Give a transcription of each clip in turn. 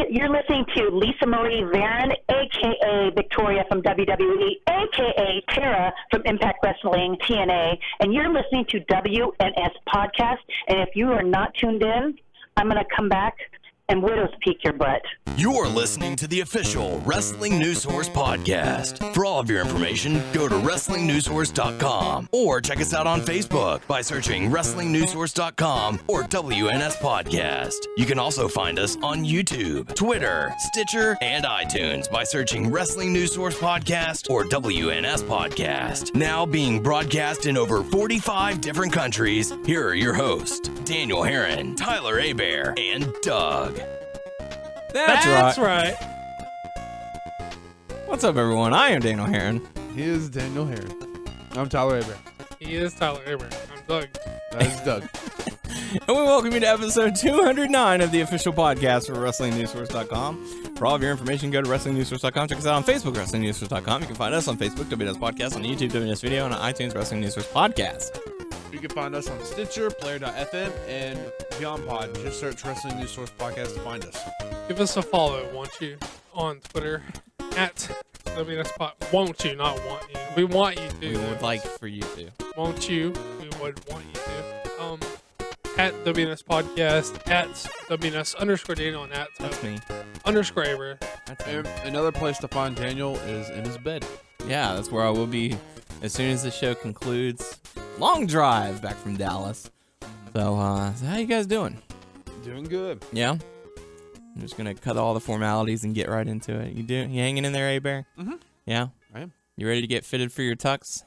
You're listening to Lisa Marie Varon, a.k.a. Victoria from WWE, a.k.a. Tara from Impact Wrestling TNA, and you're listening to WNS Podcast. And if you are not tuned in, I'm going to come back and Widow's Peak your butt. You're listening to the official Wrestling News Source podcast. For all of your information, go to WrestlingNewsSource.com or check us out on Facebook by searching WrestlingNewsSource.com or WNS Podcast. You can also find us on YouTube, Twitter, Stitcher, and iTunes by searching Wrestling News Source Podcast or WNS Podcast. Now being broadcast in over 45 different countries, here are your hosts, Daniel Herron, Tyler Abear, and Doug. That's right. What's up, everyone? I am Daniel Herron. He is Daniel Herron. I'm Tyler Aber. He is Tyler Aber. I'm Doug. That is Doug. And we welcome you to episode 209 of the official podcast for WrestlingNewsSource.com. For all of your information, go to WrestlingNewsSource.com. Check us out on Facebook, WrestlingNewsSource.com. You can find us on Facebook, WNS Podcast, on YouTube, WNS Video, and on iTunes, Wrestling News Source Podcast. You can find us on Stitcher, Player.fm, and Beyond Pod. Just search Wrestling News Source Podcast to find us. Give us a follow, won't you, on Twitter at WNS Pod. Won't you, not want you. We want you to. We would like for you to. Won't you? We would want you to. At WNS Podcast, at WNS_Daniel, and at That's me. _ Aber. That's And him. another place to find Daniel is in his bed. Yeah, that's where I will be as soon as the show concludes. Long drive back from Dallas. So how you guys doing? Doing good. Yeah? I'm just going to cut all the formalities and get right into it. You hanging in there, A-Bear? Mm-hmm. Yeah? I am. You ready to get fitted for your tux?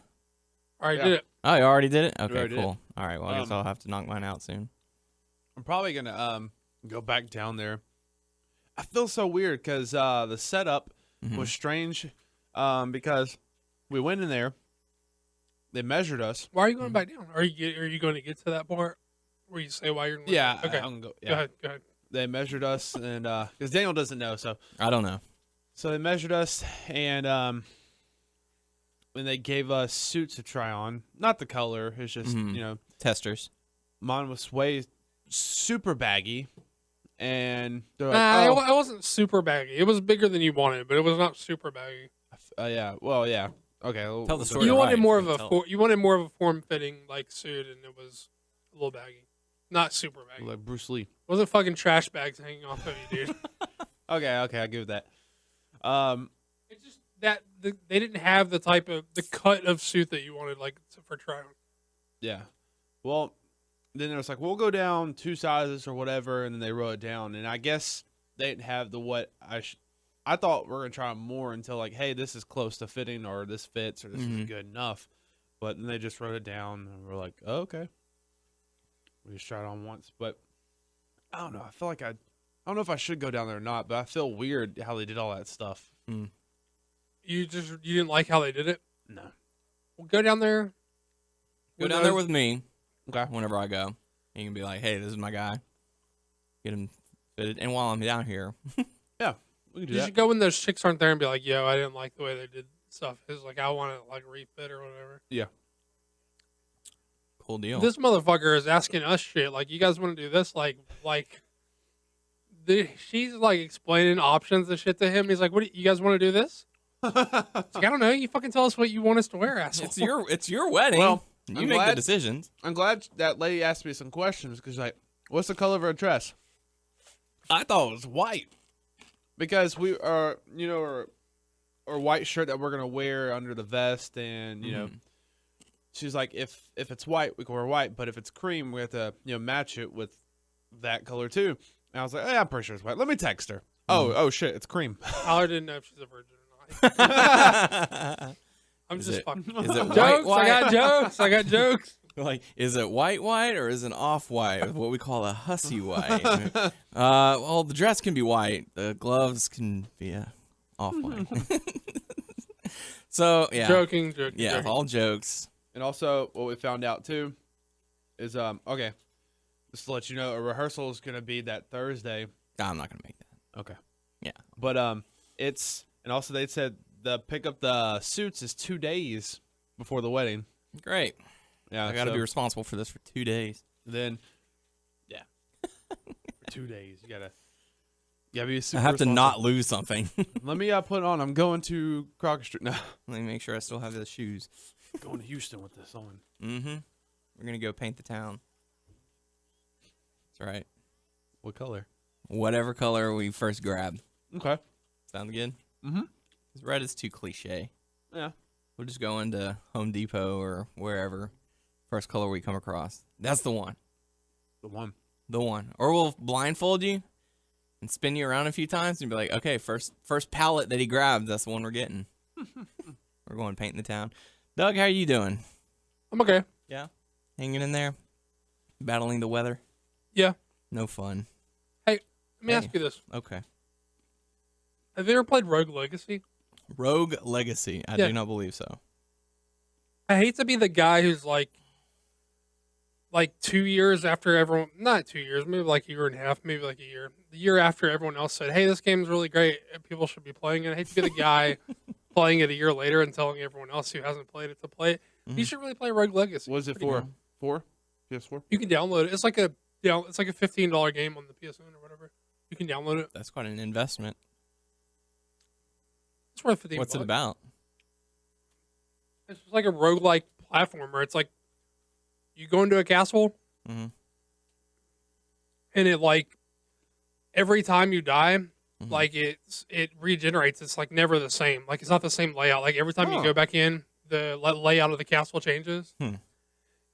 Alright, Yeah. did it. Oh, you already did it? Okay, already cool. All right, well, I guess Um, I'll have to knock mine out soon. I'm probably going to go back down there. I feel so weird because the setup was strange because we went in there. They measured us. Why are you going back down? Are you going to get to that part where you say why you're going Yeah. Okay. I'm go, yeah. Go ahead. They measured us, and because Daniel doesn't know, so I don't know. they measured us, and when they gave us suits to try on, not the color, it's just Testers. mine was way super baggy, and they're like, It wasn't super baggy. It was bigger than you wanted, but it was not super baggy. yeah, well, yeah, okay. Tell the story. You wanted right, more so of a tell you wanted more of a form-fitting like suit, and it was a little baggy, not super baggy. like Bruce Lee. Wasn't fucking trash bags hanging off of you, dude. Okay, I give that. It's just that they didn't have the cut of suit that you wanted, like for try-on. Yeah, well, then it was like we'll go down 2 sizes or whatever, and then they wrote it down, and I guess they didn't have the what I thought we were gonna try more until like, hey, this is close to fitting, or this fits, or this is good enough. But then they just wrote it down, and we're like, oh, okay. We just tried it on once, but I don't know. I feel like I don't know if I should go down there or not, but I feel weird how they did all that stuff. You didn't like how they did it? No. Well, go down there. Go down there with me. Okay. Whenever I go, you can be like, "Hey, this is my guy." Get him fitted, and while I'm down here, Yeah, we can do You that. should go when those chicks aren't there and be like, "Yo, I didn't like the way they did stuff." It's like I want to like refit or whatever. Yeah. cool deal. This motherfucker is asking us shit. Like, you guys want to do this? She's like explaining options and shit to him. He's like, "What? You guys want to do this?" It's like, I don't know. You fucking tell us what you want us to wear, asshole. It's your wedding. Well, you I'm make the glad- decisions. I'm glad that lady asked me some questions because like, what's the color of her dress? I thought it was white because we are, or white shirt that we're gonna wear under the vest, and she's like, if it's white, we can wear white, but if it's cream, we have to match it with that color too. And I was like, I'm pretty sure it's white. Let me text her. Oh shit, it's cream. Tyler didn't know if she's a virgin or not. I'm just fucking. Is it Jokes. white? I got jokes. I got jokes. Like, is it white or is it off-white? What we call a hussy white. Well, the dress can be white. The gloves can be off-white. So, yeah. Joking. Yeah, joking. all jokes. And also, what we found out too is okay, just to let you know, a rehearsal is gonna be that Thursday. Nah, I'm not going to make that. Okay. Yeah. But and also they said the pick up the suits is 2 days before the wedding. Great. Yeah, I got to so be responsible for this for 2 days. then, yeah, for 2 days you gotta Yeah, be super I have to responsible. not lose something. Let me put it on. I'm going to Crocker Street. No, Let me make sure I still have the shoes. going to Houston with this on. Mm-hmm. We're going to go paint the town. That's right. What color? Whatever color we first grab. Okay. Sound good? Mm-hmm. 'Cause red is too cliche. Yeah. We'll just go into Home Depot or wherever. First color we come across. That's the one. The one. The one. Or we'll blindfold you and spin you around a few times and be like, okay, first pallet that he grabs, that's the one we're getting. We're going painting the town. Doug, how are you doing? I'm okay. Yeah. Hanging in there? Battling the weather? Yeah. No fun. Let me ask you this. Okay. Have you ever played Rogue Legacy? Rogue Legacy. I Yeah. do not believe so. I hate to be the guy who's like 2 years after everyone, not 2 years, maybe like a year and a half, maybe like a year. The year after everyone else said, hey, this game's really great and people should be playing it. I hate to be the guy playing it a year later and telling everyone else who hasn't played it to play it. You should really play Rogue Legacy. What is it Pretty for? good. 4? PS4? You can download it. It's like a $15 game on the PSN or whatever. You can download it. That's quite an investment. It's worth $15. What's it about? It's just like a roguelike platformer. It's like you go into a castle Mm-hmm. and it like every time you die, Mhm. like it regenerates. It's like never the same. Like it's not the same layout. Like every time you go back in, the layout of the castle changes. Hmm.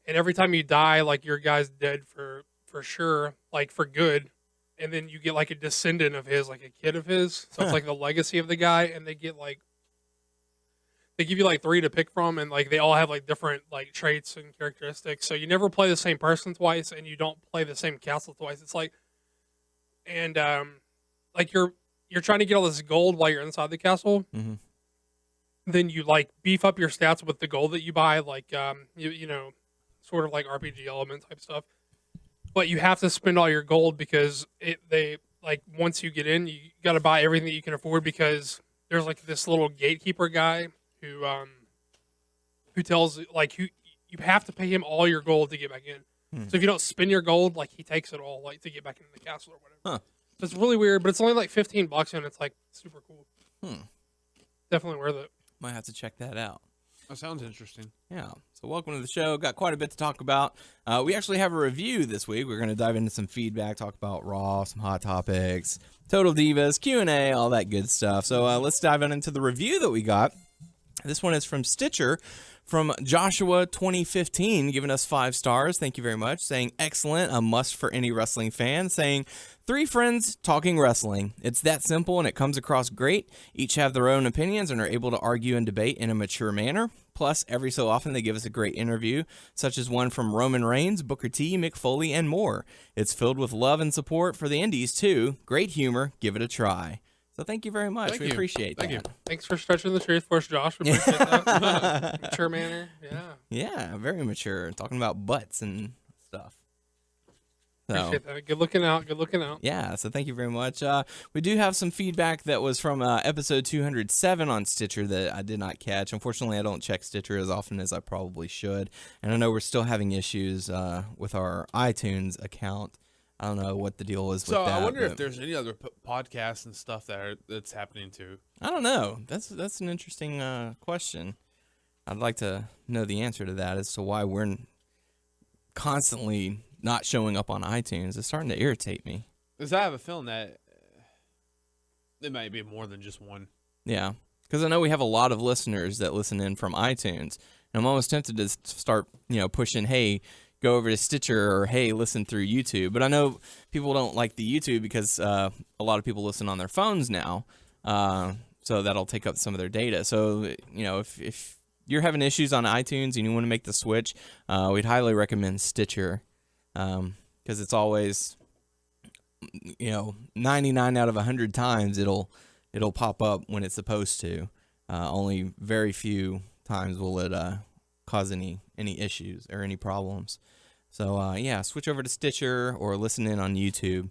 And every time you die, like your guy's dead for sure, like for good. And then you get like a descendant of his, like a kid of his. So it's like the legacy of the guy, and they get like they give you like 3 to pick from, and like they all have like different like traits and characteristics. So you never play the same person twice, and you don't play the same castle twice. It's like, and like you're trying to get all this gold while you're inside the castle. Mhm. Then you like beef up your stats with the gold that you buy, like you know, sort of like RPG element type stuff. But you have to spend all your gold because they like once you get in, you got to buy everything that you can afford because there's like this little gatekeeper guy who tells like you have to pay him all your gold to get back in. So if you don't spend your gold, like he takes it all like to get back into the castle or whatever. Huh. So it's really weird, but it's only like $15 and it's like super cool. Hmm. Definitely worth it. Might have to check that out. That sounds interesting. Yeah. So welcome to the show. Got quite a bit to talk about. We actually have a review this week. We're going to dive into some feedback, talk about Raw, some hot topics, Total Divas, Q&A, all that good stuff. So let's dive into the review that we got. This one is from Stitcher, from Joshua 2015, giving us 5 stars. Thank you very much. Saying excellent, a must for any wrestling fan. Saying 3 friends talking wrestling. It's that simple and it comes across great. Each have their own opinions and are able to argue and debate in a mature manner. Plus, every so often they give us a great interview, such as one from Roman Reigns, Booker T, Mick Foley, and more. It's filled with love and support for the indies too. Great humor. Give it a try. So thank you very much. Thank we you. appreciate Thank that. you. Thanks for stretching the truth for us, Josh. We appreciate that. Mature manner. Yeah. Yeah, very mature. Talking about butts and stuff. So, Appreciate that. Good looking out. Good looking out. yeah, so thank you very much. We do have some feedback that was from episode 207 on Stitcher that I did not catch. Unfortunately, I don't check Stitcher as often as I probably should. And I know we're still having issues with our iTunes account. I don't know what the deal is with So that. I wonder if but there's any other podcasts and stuff that's happening too. I don't know. That's an interesting question. I'd like to know the answer to that as to why we're constantly not showing up on iTunes. It's starting to irritate me. Because I have a feeling that it might be more than just one. Yeah, because I know we have a lot of listeners that listen in from iTunes, and I'm almost tempted to start, pushing, hey, go over to Stitcher, or hey, listen through YouTube. But I know people don't like the YouTube because a lot of people listen on their phones now, so that'll take up some of their data. So, if you're having issues on iTunes and you want to make the switch, we'd highly recommend Stitcher, because it's always, 99 out of 100 times it'll pop up when it's supposed to. Only very few times will it cause any issues or any problems. So yeah, switch over to Stitcher or listen in on YouTube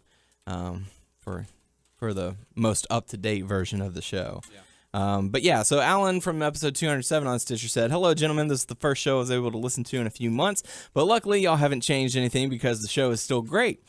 for the most up-to-date version of the show. Yeah. But yeah, so Alan from episode 207 on Stitcher said, "Hello, gentlemen. This is the first show I was able to listen to in a few months, but luckily y'all haven't changed anything because the show is still great.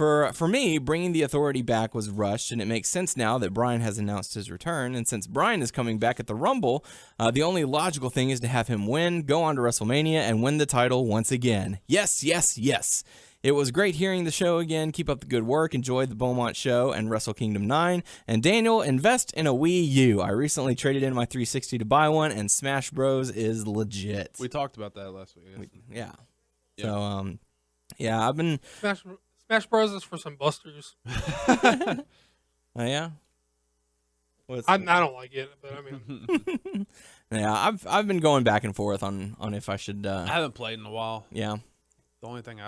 For me, bringing the Authority back was rushed, and it makes sense now that Bryan has announced his return. And since Bryan is coming back at the Rumble, the only logical thing is to have him win, go on to WrestleMania, and win the title once again. Yes, yes, yes. It was great hearing the show again. Keep up the good work. Enjoy the Beaumont show and Wrestle Kingdom 9. And Daniel, invest in a Wii U. I recently traded in my 360 to buy one, and Smash Bros. Is legit. We talked about that last week. Yeah. Yeah. So, yeah, I've been... Smash Bros. Is for some busters. Oh, yeah? I don't like it, but I mean... Yeah, I've been going back and forth on if I should... I haven't played in a while. Yeah. The only thing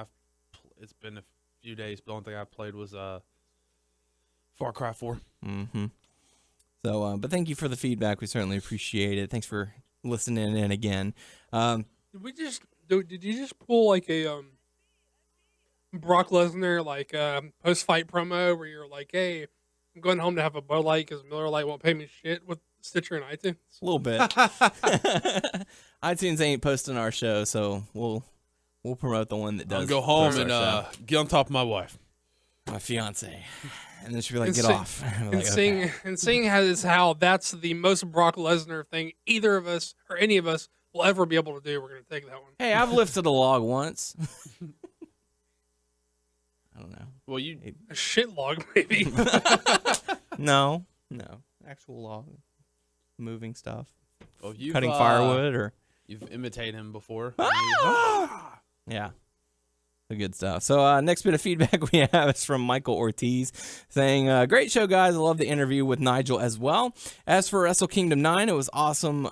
it's been a few days, but the only thing I've played was Far Cry 4. Mm-hmm. So, but thank you for the feedback. We certainly appreciate it. Thanks for listening in again. Did you just pull like a Brock Lesnar like post-fight promo where you're like, hey, I'm going home to have a Bud Light because Miller Lite won't pay me shit with Stitcher and iTunes? A little bit. iTunes ain't posting our show, so we'll promote the one that does. I'll go home post and our show. get on top of my wife. My fiance. And then she'll be like, get off. And seeing how that's the most Brock Lesnar thing either of us or any of us will ever be able to do, we're going to take that one. Hey, I've lifted a log once. I don't know. Well, a shit log, maybe. No. Actual log. Moving stuff. Well, you've, cutting firewood or... You've imitated him before. Yeah. The good stuff. So next bit of feedback we have is from Michael Ortiz saying, great show, guys. I love the interview with Nigel as well. As for Wrestle Kingdom 9, it was awesome.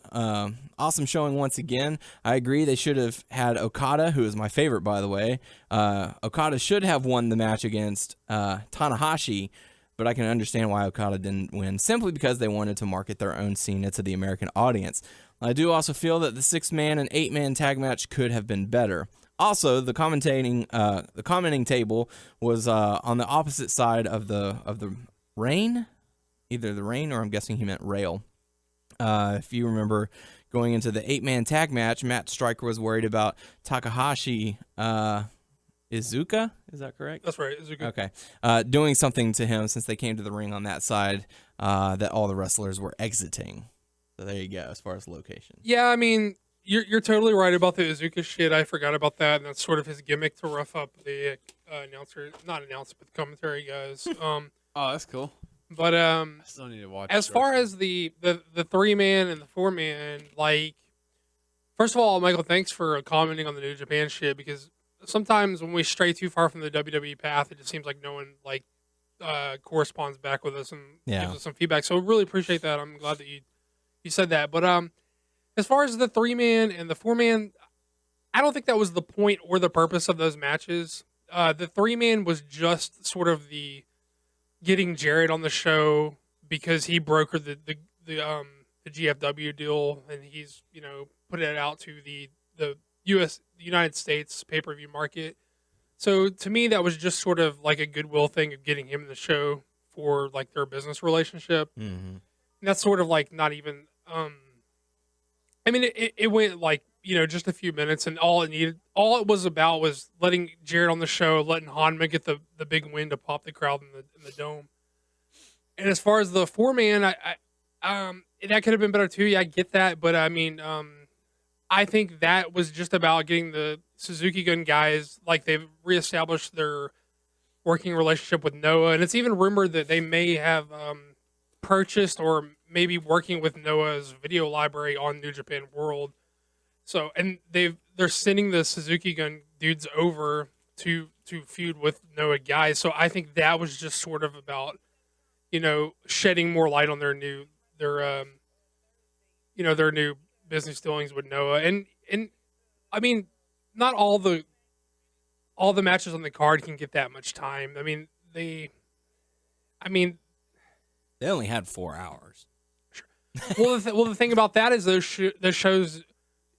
Awesome showing once again. I agree they should have had Okada, who is my favorite, by the way. Okada should have won the match against Tanahashi, but I can understand why Okada didn't win, simply because they wanted to market their own Cena to the American audience. I do also feel that the 6-man and 8-man tag match could have been better. Also, the commenting table was on the opposite side of the rain, either the rain or I'm guessing he meant rail. If you remember going into the 8-man tag match, Matt Striker was worried about Takahashi Iizuka. Is that correct? That's right, Iizuka. Okay, doing something to him since they came to the ring on that side that all the wrestlers were exiting. So there you go, as far as location. Yeah, I mean, you're totally right about the Iizuka shit. I forgot about that, and that's sort of his gimmick to rough up the but commentary guys. Oh, that's cool. But I still need to watch. As far as the 3-man and the 4-man, like, first of all, Michael, thanks for commenting on the New Japan shit, because sometimes when we stray too far from the WWE path, it just seems like no one like corresponds back with us and gives us some feedback. So really appreciate that. I'm glad that you said that. But as far as the 3-man and the 4-man, I don't think that was the point or the purpose of those matches. The 3-man was just sort of the getting Jarrett on the show because he brokered the GFW deal, and he's put it out to the United States pay-per-view market. So to me, that was just sort of like a goodwill thing of getting him in the show for like their business relationship. Mm-hmm. And that's sort of like not even. I mean, it went like just a few minutes, and all it was about was letting Jarrett on the show, letting Hanma get the big win to pop the crowd in the dome. And as far as the 4-man, that could have been better too. Yeah, I get that, but I mean, I think that was just about getting the Suzuki Gun guys, like they've reestablished their working relationship with Noah, and it's even rumored that they may have purchased or maybe working with Noah's video library on New Japan World. So, and they're sending the Suzuki Gun dudes over to feud with Noah guys. So I think that was just sort of about, shedding more light on their new business dealings with Noah. And I mean, not all the matches on the card can get that much time. I mean, they only had 4 hours. Well, the thing about that is those shows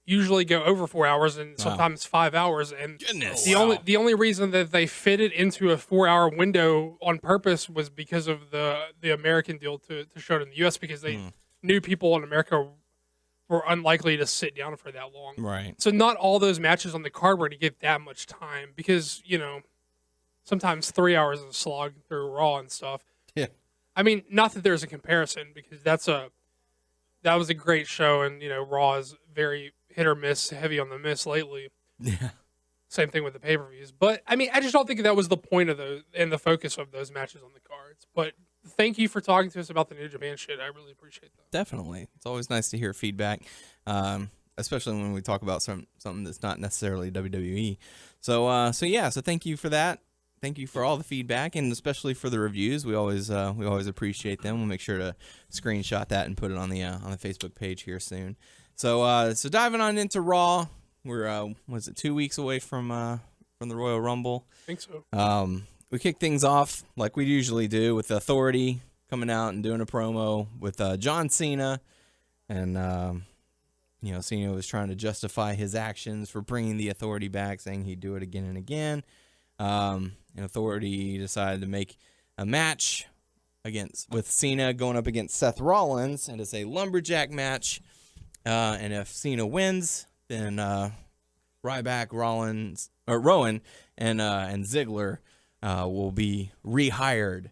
usually go over 4 hours and sometimes 5 hours. And the only reason that they fit it into a 4-hour window on purpose was because of the American deal to show it in the U.S. because they knew people in America were unlikely to sit down for that long. Right. So not all those matches on the card were to get that much time because sometimes 3 hours of slog through Raw and stuff. Yeah. I mean, not that there's a comparison because that was a great show, and Raw is very hit or miss, heavy on the miss lately. Yeah. Same thing with the pay-per-views. But, I mean, I just don't think that was the point of those and the focus of those matches on the cards. But thank you for talking to us about the New Japan shit. I really appreciate that. Definitely. It's always nice to hear feedback, especially when we talk about something that's not necessarily WWE. So thank you for that. Thank you for all the feedback, and especially for the reviews. We always appreciate them. We'll make sure to screenshot that and put it on the Facebook page here soon. So diving on into Raw. We're 2 weeks away from the Royal Rumble. I think so. We kick things off like we usually do with Authority coming out and doing a promo with John Cena, and Cena was trying to justify his actions for bringing the Authority back, saying he'd do it again and again. And Authority decided to make a match with Cena going up against Seth Rollins, and it's a lumberjack match. And if Cena wins, then Ryback, Rowan, and Ziggler will be rehired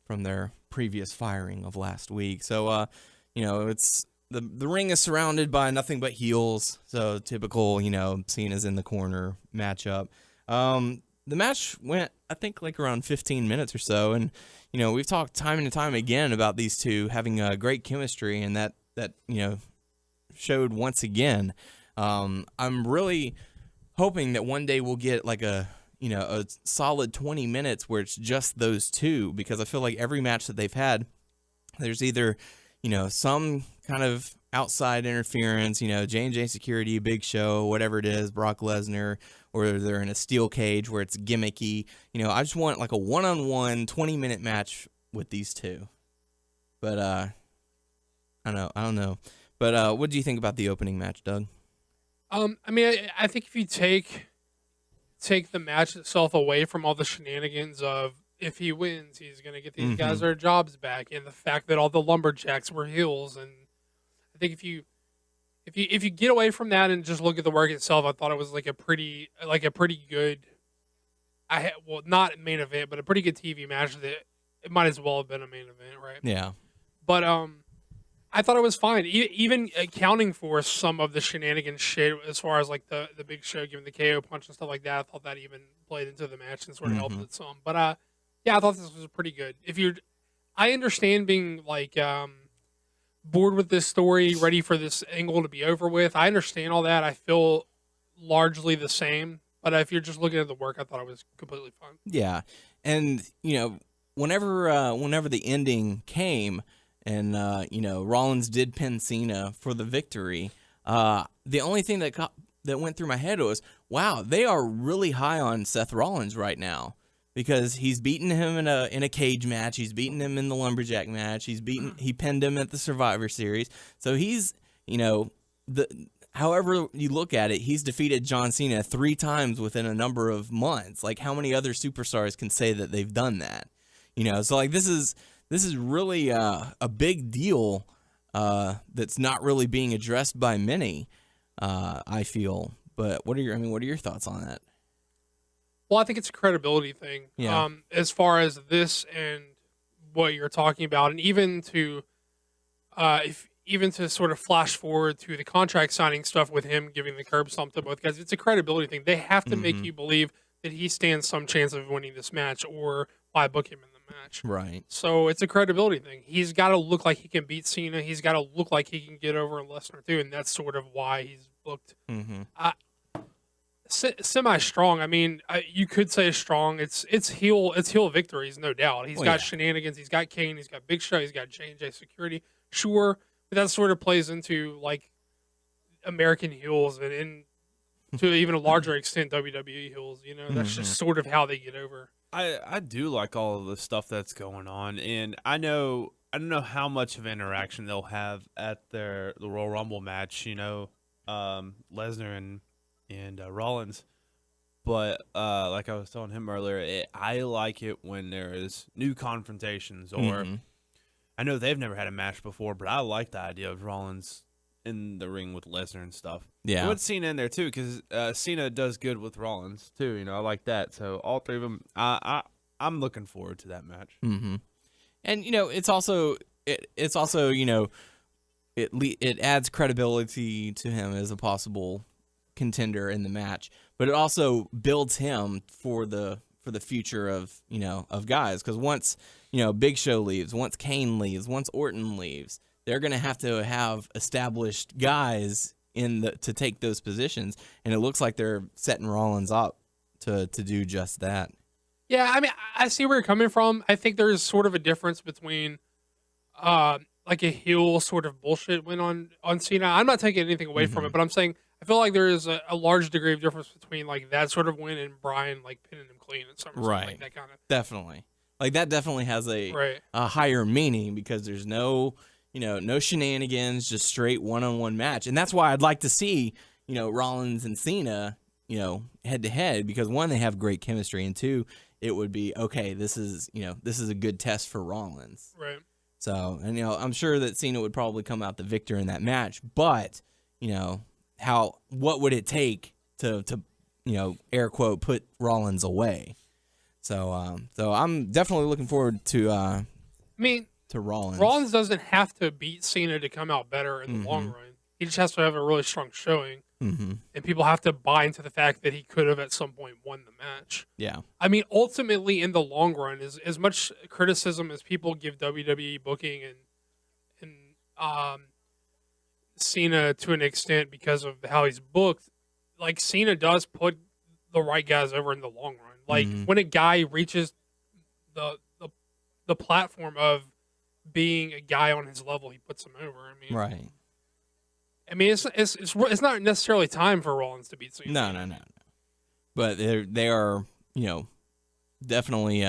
from their previous firing of last week. So, it's the ring is surrounded by nothing but heels. So typical, Cena's in the corner matchup. The match went, I think, like around 15 minutes or so, and we've talked time and time again about these two having a great chemistry, and that showed once again. I'm really hoping that one day we'll get like a solid 20 minutes where it's just those two, because I feel like every match that they've had, there's either, some kind of outside interference, J&J Security, Big Show, whatever it is, Brock Lesnar, or they're in a steel cage where it's gimmicky. I just want like a one-on-one 20-minute match with these two. But I don't know. But what do you think about the opening match, Doug? I mean, I think if you take the match itself away from all the shenanigans of if he wins, he's going to get these guys their jobs back, and the fact that all the lumberjacks were heels, and I think if you get away from that and just look at the work itself, I thought it was like a pretty good, not main event, but a pretty good TV match that it might as well have been a main event, right? Yeah. But I thought it was fine, even accounting for some of the shenanigans shit as far as like the Big Show giving the KO punch and stuff like that. I thought that even played into the match and sort of helped it some. But yeah, I thought this was pretty good. I understand being like bored with this story, ready for this angle to be over with. I understand all that. I feel largely the same. But if you're just looking at the work, I thought it was completely fine. Yeah, and whenever the ending came, and Rollins did pin Cena for the victory, the only thing that went through my head was, wow, they are really high on Seth Rollins right now, because he's beaten him in a cage match, he's beaten him in the lumberjack match, he pinned him at the Survivor Series. So he's, however you look at it, he's defeated John Cena 3 times within a number of months. Like, how many other superstars can say that they've done that? So like this is really a big deal that's not really being addressed by many, I feel. But what are your thoughts on that? Well, I think it's a credibility thing. Yeah. As far as this and what you're talking about, and even to sort of flash forward to the contract signing stuff with him giving the curb stomp to both guys, it's a credibility thing. They have to make you believe that he stands some chance of winning this match, or why book him in the match. Right. So it's a credibility thing. He's got to look like he can beat Cena. He's got to look like he can get over Lesnar too, and that's sort of why he's booked. Semi-strong. I mean, you could say strong. It's heel victories, no doubt. He's got shenanigans. He's got Kane. He's got Big Show. He's got J&J Security. Sure, but that sort of plays into like American heels and to even a larger extent WWE heels. That's just sort of how they get over. I do like all of the stuff that's going on, and I don't know how much of interaction they'll have at the Royal Rumble match. Lesnar and Rollins, but like I was telling him earlier, I like it when there is new confrontations, or I know they've never had a match before, but I like the idea of Rollins in the ring with Lesnar and stuff. Yeah. I want Cena in there too because Cena does good with Rollins too. You know, I like that. So all three of them, I'm looking forward to that match. Mm-hmm. And you know, it's also you know, it adds credibility to him as a possible contender in the match, but it also builds him for the future of, you know, of guys, because once, you know, Big Show leaves, once Kane leaves, once Orton leaves, they're going to have established guys to take those positions, and it looks like they're setting Rollins up to do just that. Yeah, I mean, I see where you're coming from. I think there's sort of a difference between like a heel sort of bullshit win on Cena. I'm not taking anything away from it, but I'm saying I feel like there is a large degree of difference between like that sort of win and Bryan like pinning him clean and something like that kind of. Definitely. Like that definitely has a higher meaning because there's no shenanigans, just straight one-on-one match. And that's why I'd like to see, you know, Rollins and Cena, you know, head to head, because one, they have great chemistry, and two, it would be okay, this is a good test for Rollins. Right. So, and you know, I'm sure that Cena would probably come out the victor in that match, but, you know, what would it take to you know, air quote, put Rollins away? So I'm definitely looking forward to to Rollins. Rollins doesn't have to beat Cena to come out better in the long run. He just has to have a really strong showing. And people have to buy into the fact that he could have at some point won the match. Yeah. I mean, ultimately, in the long run, is as much criticism as people give WWE booking and Cena to an extent because of how he's booked, like Cena does put the right guys over in the long run. Like when a guy reaches the platform of being a guy on his level, he puts him over. I mean, right. I mean, it's not necessarily time for Rollins to beat Cena. No. But they are, you know, definitely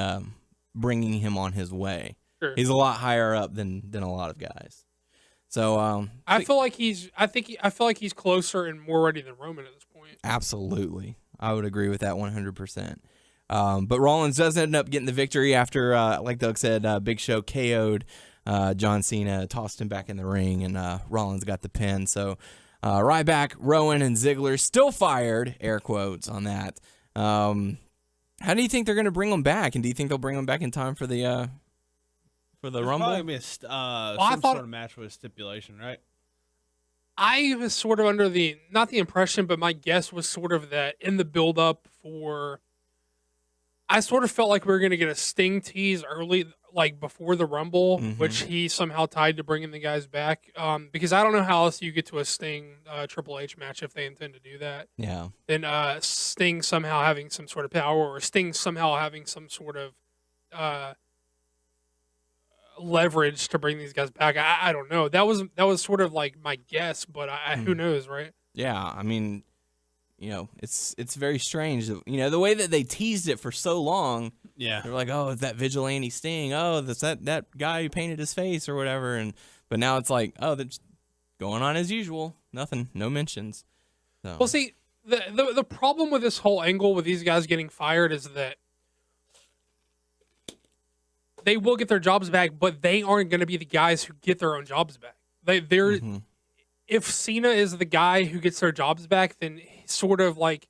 bringing him on his way. Sure. He's a lot higher up than a lot of guys. So I feel like he's closer and more ready than Roman at this point. Absolutely, I would agree with that 100%. But Rollins does end up getting the victory after, like Doug said, Big Show KO'd John Cena, tossed him back in the ring, and Rollins got the pin. So Ryback, Rowan, and Ziggler still fired, air quotes on that. How do you think they're going to bring them back? And do you think they'll bring them back in time for the Rumble? Probably gonna be some sort of match with a stipulation, right? I was sort of under not the impression, but my guess was sort of that in the build-up for. I sort of felt like we were going to get a Sting tease early, like before the Rumble, which he somehow tied to bringing the guys back. Because I don't know how else you get to a Sting Triple H match if they intend to do that. Yeah. Then Sting somehow having some sort of power, or Sting somehow having some sort of leverage to bring these guys back. I don't know. That was sort of like my guess, but who knows, right? Yeah, I mean, you know, it's very strange. You know, the way that they teased it for so long. Yeah. They're like, oh, it's that vigilante Sting. Oh, that's that guy who painted his face or whatever. But now it's like, oh, they're just going on as usual. Nothing, no mentions. So. Well, see, the problem with this whole angle with these guys getting fired is that they will get their jobs back, but they aren't going to be the guys who get their own jobs back. They're if Cena is the guy who gets their jobs back, then sort of like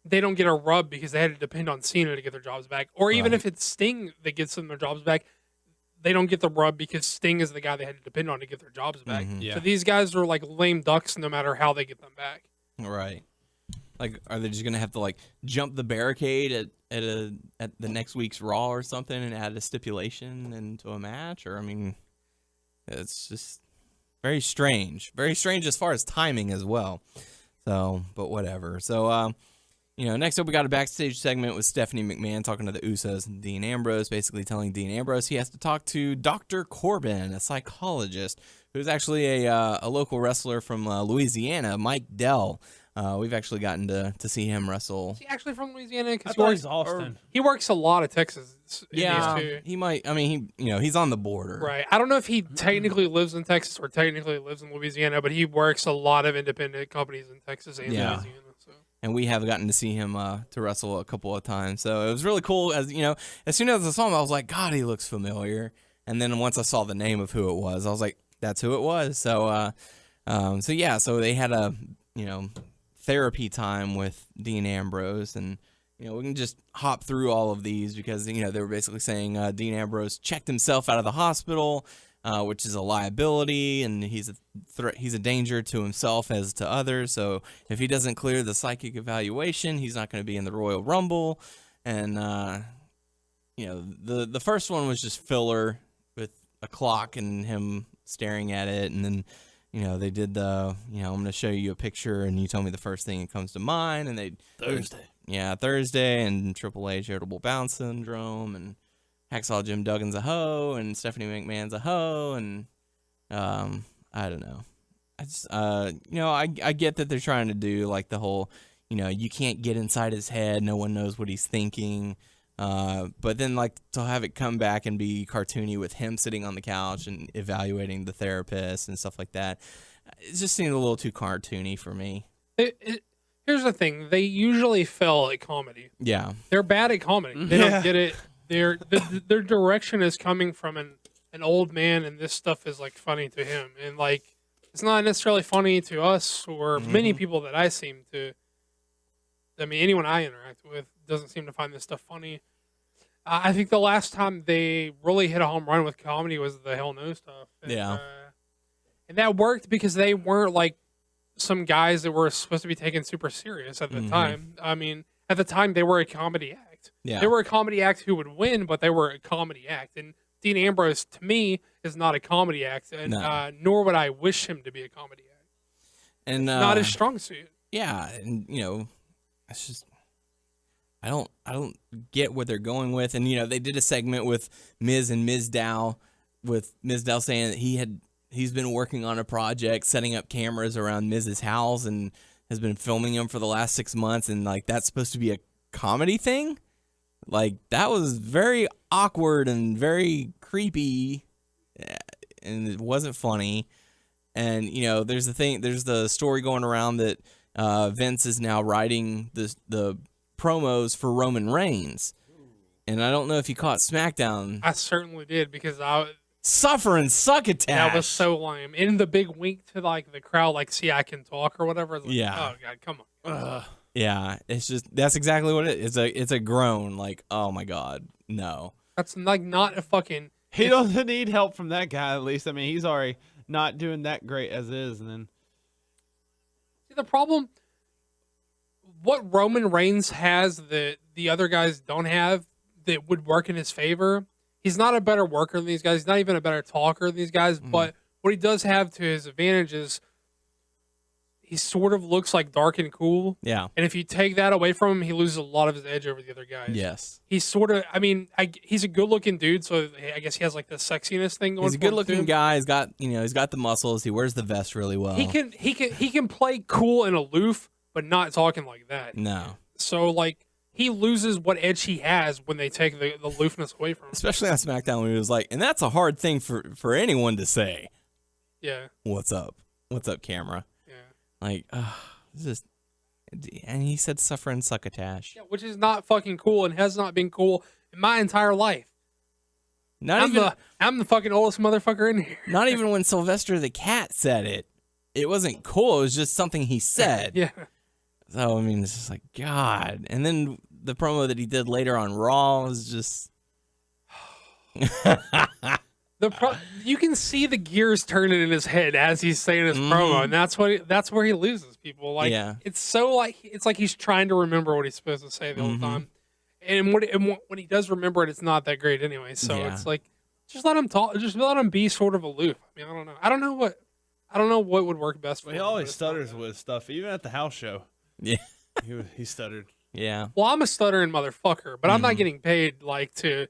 they don't get a rub because they had to depend on Cena to get their jobs back. Or even if it's Sting that gets them their jobs back, they don't get the rub because Sting is the guy they had to depend on to get their jobs back. Yeah. So these guys are like lame ducks no matter how they get them back. Right. Like, are they just gonna have to like jump the barricade at the next week's Raw or something and add a stipulation into a match? Or I mean, it's just very strange as far as timing as well. So, but whatever. So, you know, next up we got a backstage segment with Stephanie McMahon talking to the Usos and Dean Ambrose, basically telling Dean Ambrose he has to talk to Dr. Corbin, a psychologist who's actually a local wrestler from Louisiana, Mike Dell. We've actually gotten to see him wrestle. Is he actually from Louisiana? I thought he's Austin. He works a lot of Texas. Yeah, he might. I mean, he's on the border. Right. I don't know if he technically lives in Texas or technically lives in Louisiana, but he works a lot of independent companies in Texas and Louisiana. So. And we have gotten to see him to wrestle a couple of times. So it was really cool. As soon as I saw him, I was like, God, he looks familiar. And then once I saw the name of who it was, I was like, that's who it was. So So they had a therapy time with Dean Ambrose, and we can just hop through all of these because they were basically saying Dean Ambrose checked himself out of the hospital, which is a liability, and he's a danger to himself as to others. So if he doesn't clear the psychic evaluation, he's not going to be in the Royal Rumble. And the first one was just filler with a clock and him staring at it, and then they did the I'm going to show you a picture and you tell me the first thing that comes to mind, and Thursday and Triple H irritable bowel syndrome, and Hacksaw Jim Duggan's a hoe, and Stephanie McMahon's a hoe, and I don't know. I just I get that they're trying to do like the whole you can't get inside his head, no one knows what he's thinking. But then like to have it come back and be cartoony with him sitting on the couch and evaluating the therapist and stuff like that, it just seemed a little too cartoony for me. Here's the thing: they usually fail at comedy. Yeah, they're bad at comedy. They don't get it. Their direction is coming from an old man, and this stuff is like funny to him, and like it's not necessarily funny to us or many people that I seem to. I mean, anyone I interact with doesn't seem to find this stuff funny. I think the last time they really hit a home run with comedy was the Hell No stuff. And, and that worked because they weren't like some guys that were supposed to be taken super serious at the time. I mean, at the time, they were a comedy act. Yeah. They were a comedy act who would win, but they were a comedy act. And Dean Ambrose, to me, is not a comedy act, and nor would I wish him to be a comedy act. And not his strong suit. Yeah, and it's just I don't get what they're going with. And they did a segment with Miz and Mizdow, with Mizdow saying that he's been working on a project setting up cameras around Miz's house and has been filming them for the last 6 months, and like that's supposed to be a comedy thing. Like that was very awkward and very creepy, and it wasn't funny. And there's the story going around that Vince is now writing the promos for Roman Reigns, and I don't know if you caught SmackDown. I certainly did, because I suffer and succotash. That was so lame. And the big wink to like the crowd, like, see, I can talk or whatever. Like, oh god, come on. Yeah, that's exactly what it is. It's a groan. Like, oh my god, no. That's like not a fucking. He doesn't need help from that guy. At least, I mean, he's already not doing that great as is. And then see the problem. What Roman Reigns has that the other guys don't have that would work in his favor. He's not a better worker than these guys. He's not even a better talker than these guys. But what he does have to his advantage is he sort of looks like dark and cool. Yeah. And if you take that away from him, he loses a lot of his edge over the other guys. Yes. He's sort of, I mean, he's a good-looking dude, so I guess he has like the sexiness thing going. He's a good-looking guy. He's got the muscles. He wears the vest really well. He can play cool and aloof, but not talking like that. No. So like he loses what edge he has when they take the aloofness away from him. Especially on SmackDown when he was like, and that's a hard thing for anyone to say. Yeah. What's up? What's up, camera? Yeah. Like, and he said suffer and succotash. Yeah, which is not fucking cool and has not been cool in my entire life. I'm the fucking oldest motherfucker in here. Not even when Sylvester the Cat said it. It wasn't cool. It was just something he said. Yeah. So, I mean, it's just like, God. And then the promo that he did later on Raw was just... You can see the gears turning in his head as he's saying his promo, and that's where he loses people. Like, it's so like it's like he's trying to remember what he's supposed to say the whole time, and when he does remember it, it's not that great anyway. So it's like just let him talk, just let him be sort of aloof. I mean, I don't know what would work best for him. He always stutters with stuff, even at the house show. Yeah, he stuttered. Yeah. Well, I'm a stuttering motherfucker, but I'm not getting paid like to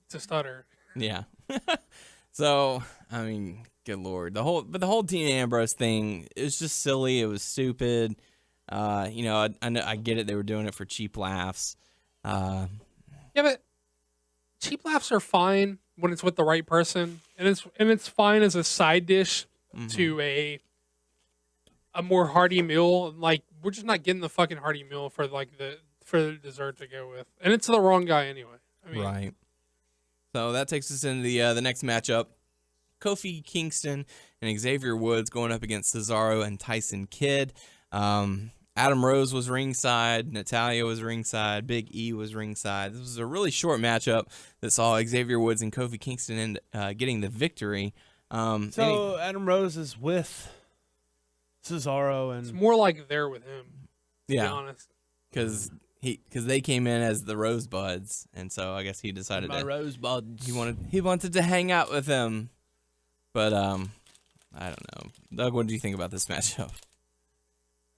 stutter. Yeah. So, I mean, good Lord. The whole Dean Ambrose thing, it was just silly. It was stupid. I get it. They were doing it for cheap laughs. Yeah, but cheap laughs are fine when it's with the right person, and it's fine as a side dish to a more hearty meal. Like, we're just not getting the fucking hearty meal for the dessert to go with, and it's the wrong guy anyway. I mean, right. So that takes us into the next matchup. Kofi Kingston and Xavier Woods going up against Cesaro and Tyson Kidd. Adam Rose was ringside. Natalya was ringside. Big E was ringside. This was a really short matchup that saw Xavier Woods and Kofi Kingston getting the victory. Adam Rose is with Cesaro, and It's more like they're with him, to be yeah, honest. because they came in as the Rosebuds, and so I guess he decided my Rosebuds. he wanted to hang out with them. But I don't know. Doug, what do you think about this matchup?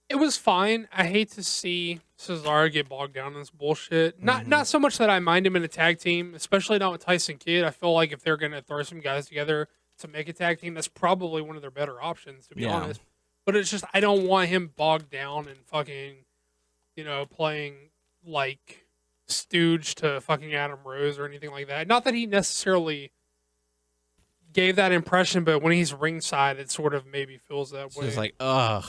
It was fine. I hate to see Cesaro get bogged down in this bullshit. Not so much that I mind him in a tag team, especially not with Tyson Kidd. I feel like if they're going to throw some guys together to make a tag team, that's probably one of their better options, to be honest. But it's just, I don't want him bogged down and fucking, playing like stooge to fucking Adam Rose or anything like that. Not that he necessarily gave that impression, but when he's ringside, it sort of maybe feels that way. It's like, ugh,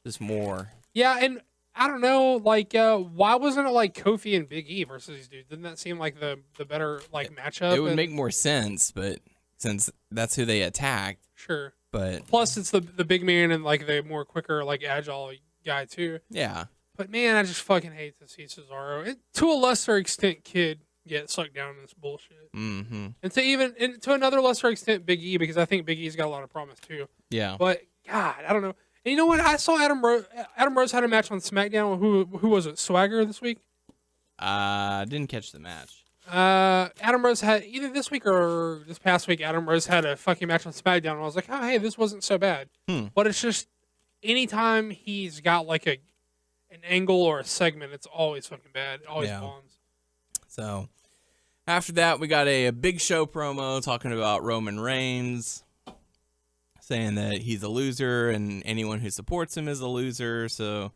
there's more. Yeah, and I don't know, like, why wasn't it like Kofi and Big E versus these dudes? Didn't that seem like the better matchup? It would make more sense, but since that's who they attacked, sure. But plus, it's the big man and like the more quicker, like agile guy too. yeah. But man, I just fucking hate to see Cesaro, to a lesser extent, Kid get sucked down in this bullshit. Mm-hmm. And to another lesser extent, Big E, because I think Big E's got a lot of promise too. Yeah. But God, I don't know. And you know what? I saw Adam Rose had a match on SmackDown. Who was it? Swagger this week? Didn't catch the match. Adam Rose had either this week or this past week. Adam Rose had a fucking match on SmackDown. And I was like, oh hey, this wasn't so bad. But it's just anytime he's got like an angle or a segment, it's always fucking bad. It always bombs. So after that, we got a Big Show promo talking about Roman Reigns, saying that he's a loser and anyone who supports him is a loser. So,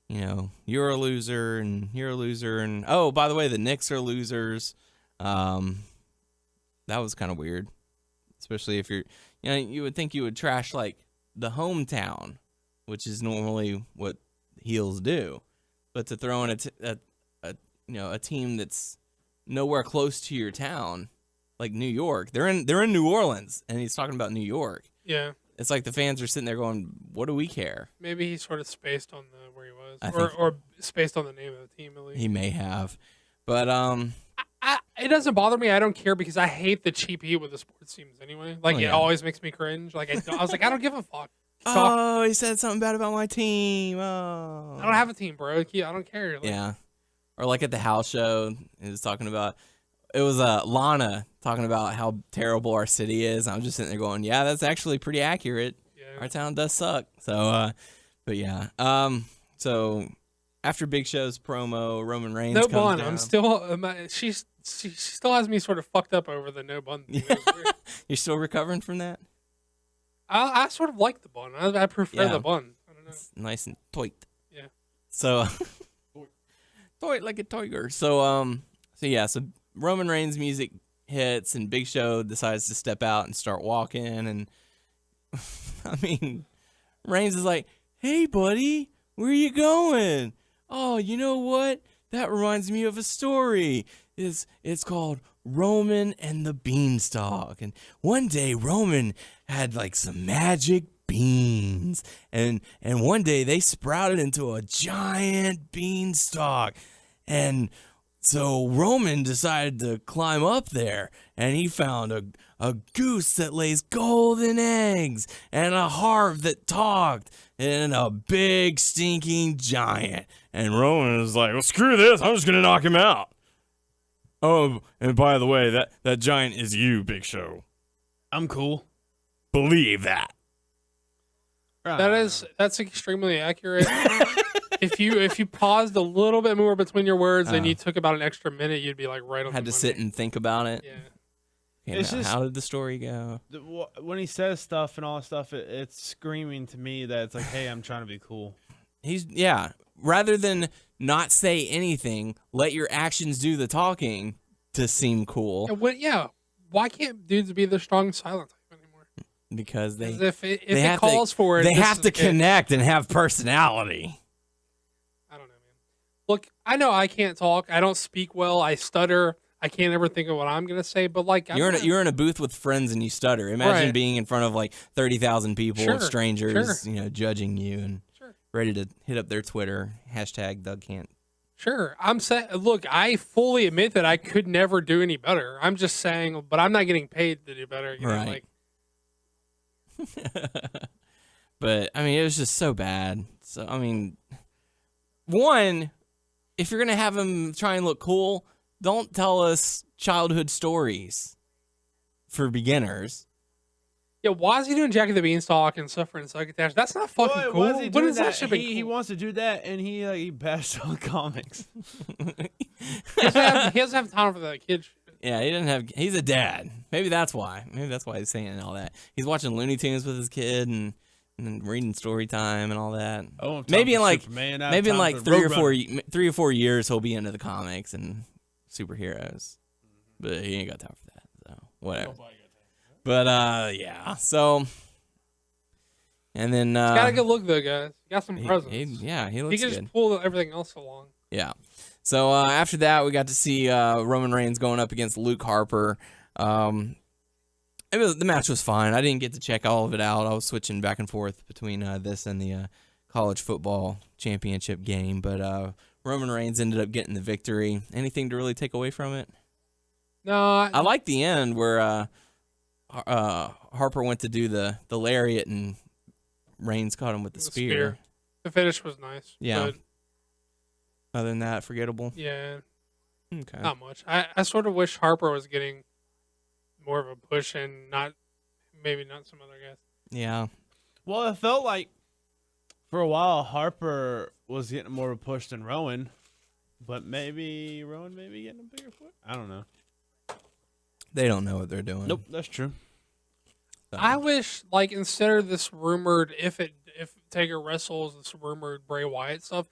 you're a loser and you're a loser. And, oh, by the way, the Knicks are losers. That was kind of weird, especially if you would think you would trash like the hometown, which is normally what heels do. But to throw in a team that's nowhere close to your town, like New York, they're in New Orleans, and he's talking about New York. Yeah. It's like the fans are sitting there going, what do we care? Maybe he sort of spaced on where he was, or spaced on the name of the team at least. He may have, but it doesn't bother me. I don't care because I hate the cheap heat with the sports teams anyway. Like it always makes me cringe. Like I was like, I don't give a fuck. Oh, he said something bad about my team. Oh, I don't have a team, bro. I don't care. Like, yeah, or like at the house show, it was talking about. It was Lana talking about how terrible our city is. I'm just sitting there going, yeah, that's actually pretty accurate. Yeah. Our town does suck. So, but yeah. So after Big Show's promo, Roman Reigns no comes bun. down. I'm still. She still has me sort of fucked up over the no bun thing. You're still recovering from that? I sort of like the bun. I prefer the bun. I don't know. It's nice and tight. Yeah. So, tight like a tiger. So Roman Reigns' music hits, and Big Show decides to step out and start walking. And I mean, Reigns is like, "Hey, buddy, where you going? Oh, you know what? That reminds me of a story. It's called Roman and the Beanstalk. And one day Roman had like some magic beans, and one day they sprouted into a giant beanstalk, and so Roman decided to climb up there, and he found a goose that lays golden eggs, and a harp that talked, and a big stinking giant. And Roman was like, well, screw this, I'm just going to knock him out. Oh, and by the way, that giant is you, Big Show. I'm cool. Believe that. That's extremely accurate. If you paused a little bit more between your words and you took about an extra minute, you'd be like right on. Had to sit and think about it. Yeah. Okay, how did the story go? When he says stuff and all that stuff, it's screaming to me that it's like, hey, I'm trying to be cool. Rather than not say anything, let your actions do the talking to seem cool. Why can't dudes be the strong silent type anymore? Because if it calls for it, they have to connect and have personality. I don't know, man. Look, I know I can't talk. I don't speak well. I stutter. I can't ever think of what I'm gonna say, but like You're in a booth with friends and you stutter. Imagine Right. being in front of like 30,000 people, Sure, strangers, sure. judging you and Sure. ready to hit up their Twitter #Doug can't. Sure. I'm saying, look, I fully admit that I could never do any better. I'm just saying, but I'm not getting paid to do better. You know, Right. But I mean, it was just so bad. So I mean, one, if you're gonna have him try and look cool, don't tell us childhood stories for beginners. Yeah, why is he doing Jack of the Beanstalk and suffering succotash? That's not fucking Boy, cool. why is he When doing has that that? shit been He cool? wants to do that, and he bashed on comics. He doesn't have time for that kid shit. Yeah, he doesn't have. He's a dad. Maybe that's why. Maybe that's why he's saying all that. He's watching Looney Tunes with his kid and reading story time and all that. Oh, maybe in like Superman, I have maybe in time like for 3 or 4 years he'll be into the comics and superheroes. But he ain't got time for that. So whatever. But yeah. So and then Got a good look though, guys. Got some presence. he He looks can good. just pull everything else along. Yeah. So after that, we got to see Roman Reigns going up against Luke Harper. The match was fine. I didn't get to check all of it out. I was switching back and forth between this and the college football championship game. But Roman Reigns ended up getting the victory. Anything to really take away from it? No, I like the end where Harper went to do the lariat and Reigns caught him with the spear. The finish was nice. Yeah. But Other than that, forgettable. yeah, Okay. not much. I sort of wish Harper was getting more of a push and maybe not some other guys. Yeah. Well, it felt like for a while Harper was getting more of a push than Rowan, but maybe Rowan may be getting a bigger push. I don't know. They don't know what they're doing. Nope, that's true. So. I wish, like, instead of this rumored, if Taker wrestles, this rumored Bray Wyatt stuff,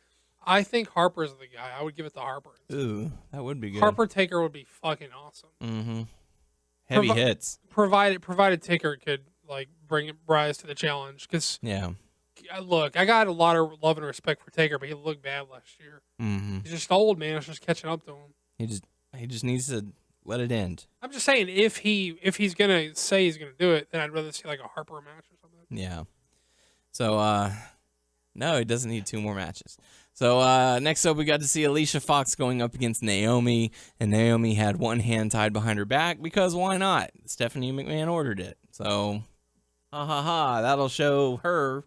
I think Harper's the guy. I would give it to Harper. Ooh, that would be good. Harper Taker would be fucking awesome. Mm-hmm. Heavy hits. Provided Taker could like bring Bryce to the challenge. Because Yeah. look, I got a lot of love and respect for Taker, but he looked bad last year. Mm-hmm. He's just old, man. It's just catching up to him. He just needs to let it end. I'm just saying, if he's gonna say he's gonna do it, then I'd rather see like a Harper match or something. Yeah. So no, he doesn't need 2 more matches. So next up, we got to see Alicia Fox going up against Naomi, and Naomi had one hand tied behind her back because why not? Stephanie McMahon ordered it. So, that'll show her.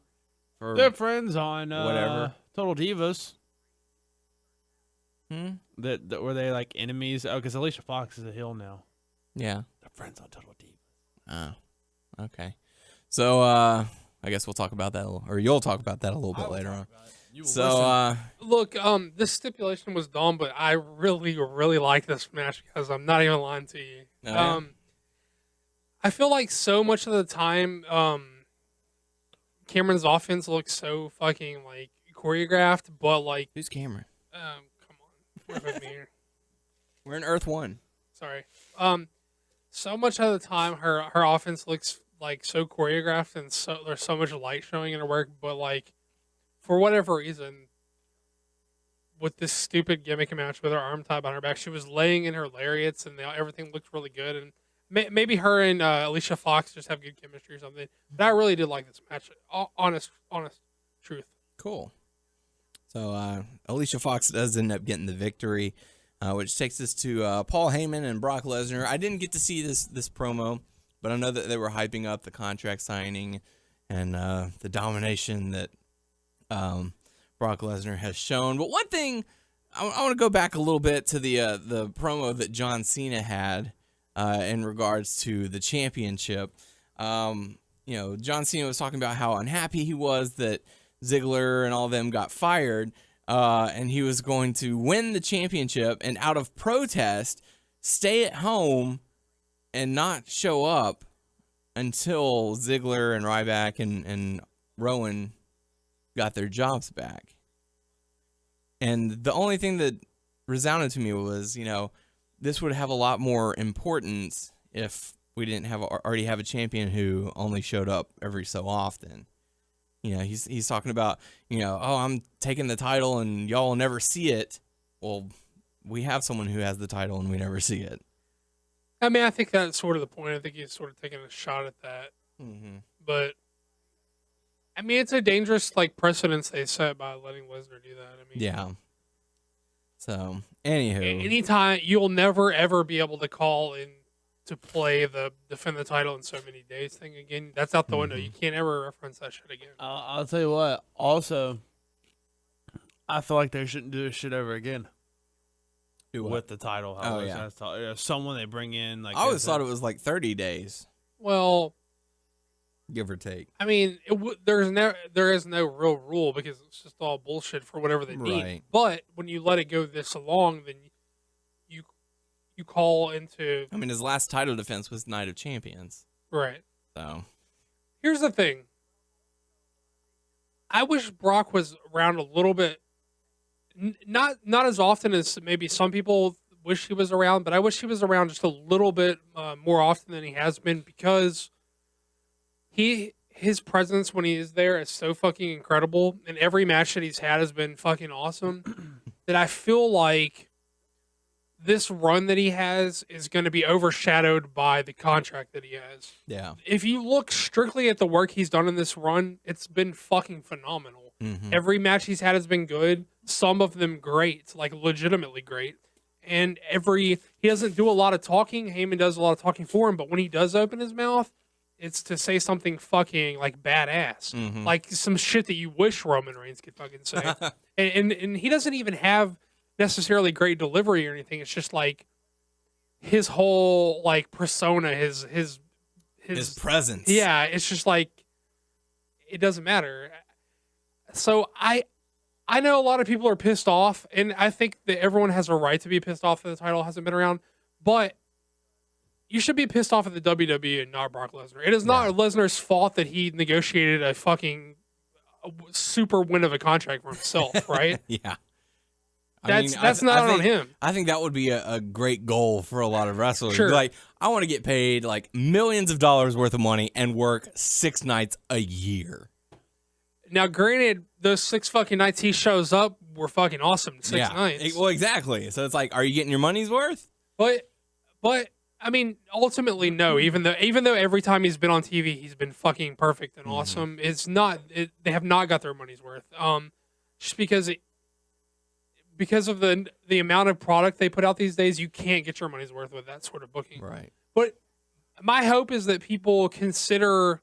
For They're friends on whatever. Total Divas. That were they like enemies? Oh, because Alicia Fox is a heel now. Yeah. They're friends on Total Divas. Oh, okay. So I guess we'll talk about that, or you'll talk about that a little bit later on. So, look, this stipulation was dumb, but I really, really like this match because I'm not even lying to you. Oh, yeah? I feel like so much of the time, Cameron's offense looks so fucking like choreographed, but like, who's Cameron? come on, work with me here. We're in Earth 1. Sorry. So much of the time, her offense looks like so choreographed, and so there's so much light showing in her work, but like, for whatever reason, with this stupid gimmick match with her arm tied behind her back, she was laying in her lariats, and everything looked really good. And maybe her and Alicia Fox just have good chemistry or something. But I really did like this match. Honest truth. Cool. So Alicia Fox does end up getting the victory, which takes us to Paul Heyman and Brock Lesnar. I didn't get to see this promo, but I know that they were hyping up the contract signing and the domination that Brock Lesnar has shown. But one thing, I want to go back a little bit to the promo that John Cena had in regards to the championship. John Cena was talking about how unhappy he was that Ziggler and all of them got fired, and he was going to win the championship and out of protest stay at home and not show up until Ziggler and Ryback and Rowan got their jobs back. And the only thing that resounded to me was, this would have a lot more importance if we didn't already have a champion who only showed up every so often. He's talking about, I'm taking the title and y'all will never see it. Well, we have someone who has the title and we never see it. I mean, I think that's sort of the point. I think he's sort of taking a shot at that. Mm-hmm. But I mean, it's a dangerous like precedence they set by letting Lesnar do that. I mean, Yeah. So, anywho, anytime you'll never ever be able to call in to play the defend the title in so many days thing again. That's out the window. You can't ever reference that shit again. I'll tell you what. Also, I feel like they shouldn't do this shit ever again. do what? With the title. Oh, yeah. Someone they bring in. Like I always thought it was like 30 days, Well, give or take. I mean, there is no real rule because it's just all bullshit for whatever they need. Right. But when you let it go this long, then you call into I mean, his last title defense was Night of Champions. right. So, Here's the thing. I wish Brock was around a little bit, not as often as maybe some people wish he was around, but I wish he was around just a little bit more often than he has been because his presence when he is there is so fucking incredible, and every match that he's had has been fucking awesome that I feel like this run that he has is going to be overshadowed by the contract that he has. yeah. If you look strictly at the work he's done in this run, it's been fucking phenomenal. Mm-hmm. Every match he's had has been good. Some of them great, like legitimately great. And he doesn't do a lot of talking. Heyman does a lot of talking for him, but when he does open his mouth, it's to say something fucking like badass, Mhm. like some shit that you wish Roman Reigns could fucking say. and he doesn't even have necessarily great delivery or anything. It's just like his whole like persona, his presence. yeah, it's just like it doesn't matter. So I know a lot of people are pissed off, and I think that everyone has a right to be pissed off that the title hasn't been around, but you should be pissed off at the WWE and not Brock Lesnar. It is not Lesnar's fault that he negotiated a fucking super win of a contract for himself, right? Yeah. That's not on him. I think that would be a great goal for a lot of wrestlers. Sure. Like, I want to get paid like millions of dollars worth of money and work 6 nights a year. Now, granted, those 6 fucking nights he shows up were fucking awesome. 6 nights. Well, exactly. So it's like, are you getting your money's worth? But I mean, ultimately, no. Even though every time he's been on TV, he's been fucking perfect and awesome. It's not. They have not got their money's worth. Just because of the amount of product they put out these days, you can't get your money's worth with that sort of booking. Right. But my hope is that people consider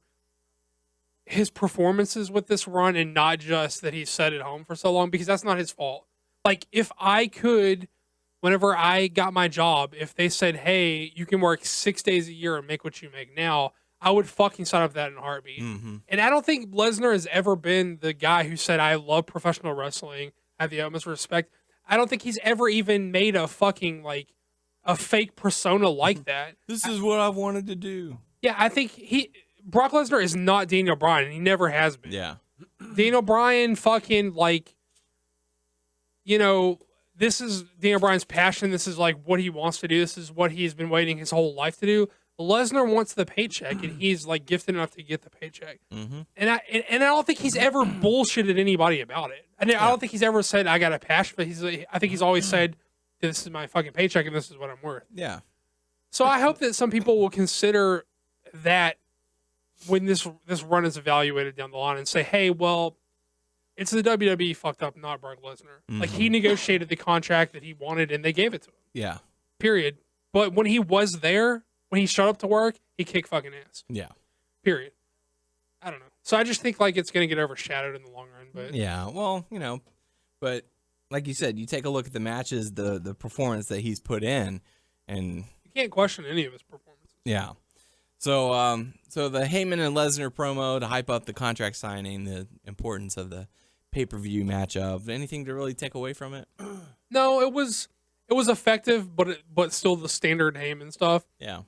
his performances with this run and not just that he's sat at home for so long, because that's not his fault. Like, if I could, whenever I got my job, if they said, hey, you can work 6 days a year and make what you make now, I would fucking sign up for that in a heartbeat. Mm-hmm. And I don't think Lesnar has ever been the guy who said, I love professional wrestling, I have the utmost respect. I don't think he's ever even made a fucking, like, a fake persona like that. This is what I wanted to do. Yeah, I think Brock Lesnar is not Daniel Bryan, and he never has been. Yeah. Daniel Bryan fucking, like, you know, this is Daniel Bryan's passion. This is, like, what he wants to do. This is what he's been waiting his whole life to do. Lesnar wants the paycheck, and he's, like, gifted enough to get the paycheck. Mm-hmm. And I don't think he's ever bullshitted anybody about it. I don't think he's ever said, I got a passion, but I think he's always said, this is my fucking paycheck, and this is what I'm worth. Yeah. So I hope that some people will consider that when this run is evaluated down the line and say, hey, well, it's the WWE fucked up, not Brock Lesnar. Mm-hmm. Like, he negotiated the contract that he wanted, and they gave it to him. Yeah. Period. But when he was there, when he showed up to work, he kicked fucking ass. Yeah. Period. I don't know. So I just think, like, it's going to get overshadowed in the long run. But Yeah. Well, you know, but like you said, you take a look at the matches, the performance that he's put in, and you can't question any of his performances. yeah. So, so the Heyman and Lesnar promo to hype up the contract signing, the importance of the pay-per-view matchup. Anything to really take away from it? No, it was effective, but still the standard Heyman stuff. Yeah.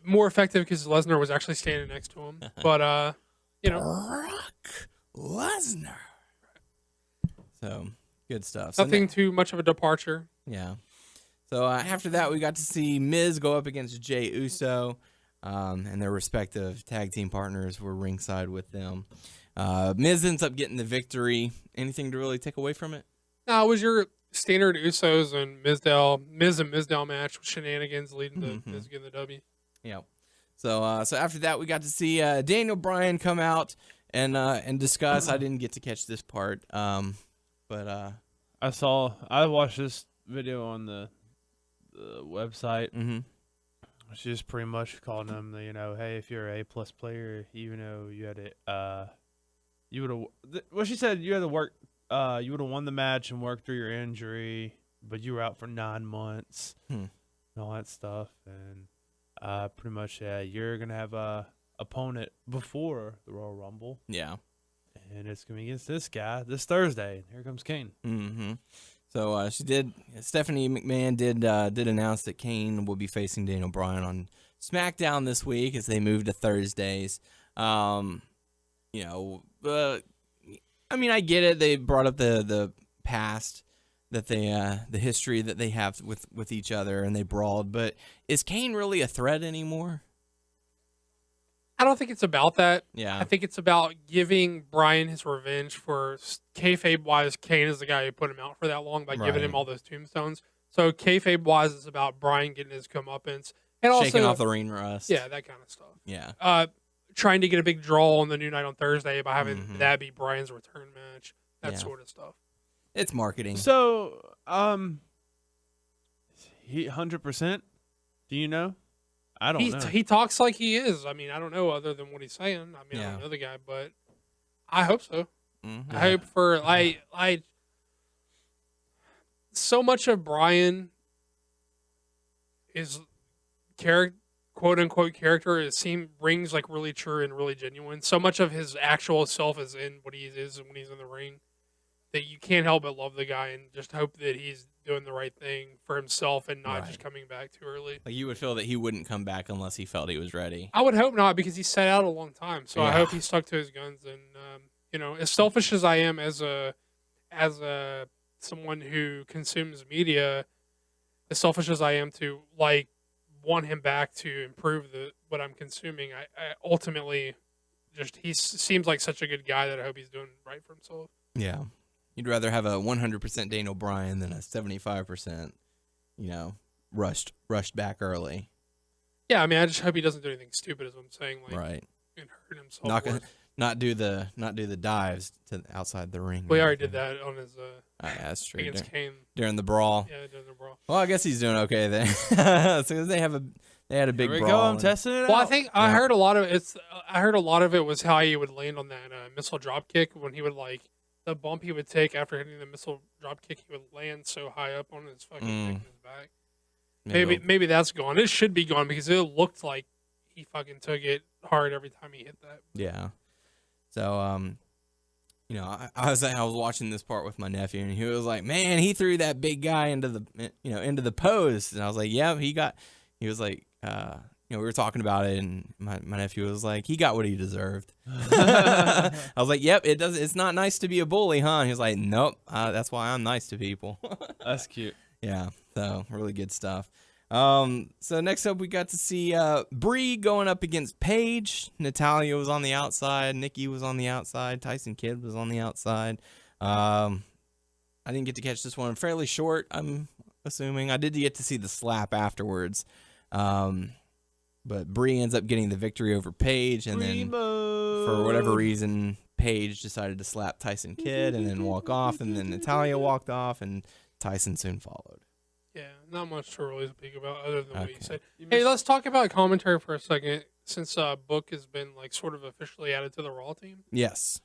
More effective because Lesnar was actually standing next to him. But you know, Brock Lesnar. So good stuff. So nothing too much of a departure. yeah. So after that, we got to see Miz go up against Jey Uso, and their respective tag team partners were ringside with them. Miz ends up getting the victory. Anything to really take away from it? No, it standard Usos and Miz and Mizdow match with shenanigans leading to Miz getting the W. Yeah. So after that, we got to see Daniel Bryan come out and discuss. I didn't get to catch this part, but I watched this video on the website. Mhm. She's pretty much calling them, hey, if you're a A+ player, even though you had you would have. Well, she said you had to work. You would have won the match and worked through your injury, but you were out for 9 months and all that stuff. And pretty much, you're gonna have a opponent before the Royal Rumble. Yeah. And it's gonna be against this guy this Thursday. Here comes Kane. Mm-hmm. So Stephanie McMahon did announce that Kane will be facing Daniel Bryan on SmackDown this week as they move to Thursdays. I mean, I get it. They brought up the past that the history that they have with each other, and they brawled. But is Kane really a threat anymore? I don't think it's about that. Yeah. I think it's about giving Bryan his revenge for kayfabe-wise. Kane is the guy who put him out for that long by giving him all those tombstones. So kayfabe-wise, it's about Bryan getting his comeuppance. And Shaking also, off the ring rust. Yeah, that kind of stuff. Yeah. Trying to get a big draw on the new night on Thursday by having that be Bryan's return match. That sort of stuff. It's marketing. So, he 100%? Do you know? I don't know. He talks like he is. I mean, I don't know other than what he's saying. I mean, I don't know the guy, but I hope so. I hope for I so much of Bryan is quote unquote character rings like really true and really genuine. So much of his actual self is in what he is when he's in the ring that you can't help but love the guy and just hope that he's doing the right thing for himself and not just coming back too early. Like you would feel that he wouldn't come back unless he felt he was ready. I would hope not, because he sat out a long time. So I hope he stuck to his guns. And as selfish as I am as a someone who consumes media, as selfish as I am to want him back to improve what I'm consuming, I ultimately he seems like such a good guy that I hope he's doing right for himself. Yeah. You'd rather have a 100% Daniel Bryan than a 75%, rushed back early. Yeah, I mean, I just hope he doesn't do anything stupid, as I'm saying, right, and hurt himself. Not do the dives to outside the ring. Well, he already did that on his that's true. against Kane during the brawl. Yeah, during the brawl. Well, I guess he's doing okay then. So they had a big Here we brawl. go. I'm testing it out. Well, I think I heard a lot of it was how he would land on that missile drop kick when he would the bump he would take after hitting the missile drop kick. He would land so high up on his fucking neck and his back. Maybe that's gone. It should be gone because it looked like he fucking took it hard every time he hit that. Yeah. So I was watching this part with my nephew, and he was like, "Man, he threw that big guy into the post," and I was like, "Yeah, he was like, we were talking about it, and my nephew was like, he got what he deserved." I was like, "Yep, it's not nice to be a bully, huh?" And he was like, "Nope, that's why I'm nice to people." That's cute. Yeah, so really good stuff. So next up, we got to see Brie going up against Paige. Natalya was on the outside. Nikki was on the outside. Tyson Kidd was on the outside. I didn't get to catch this one. Fairly short, I'm assuming. I did get to see the slap afterwards. But Brie ends up getting the victory over Paige, and then for whatever reason, Paige decided to slap Tyson Kidd and then walk off, and then Natalya walked off, and Tyson soon followed. Yeah, not much to really speak about other than what you said. Hey, let's talk about commentary for a second, since Book has been sort of officially added to the Raw team. Yes.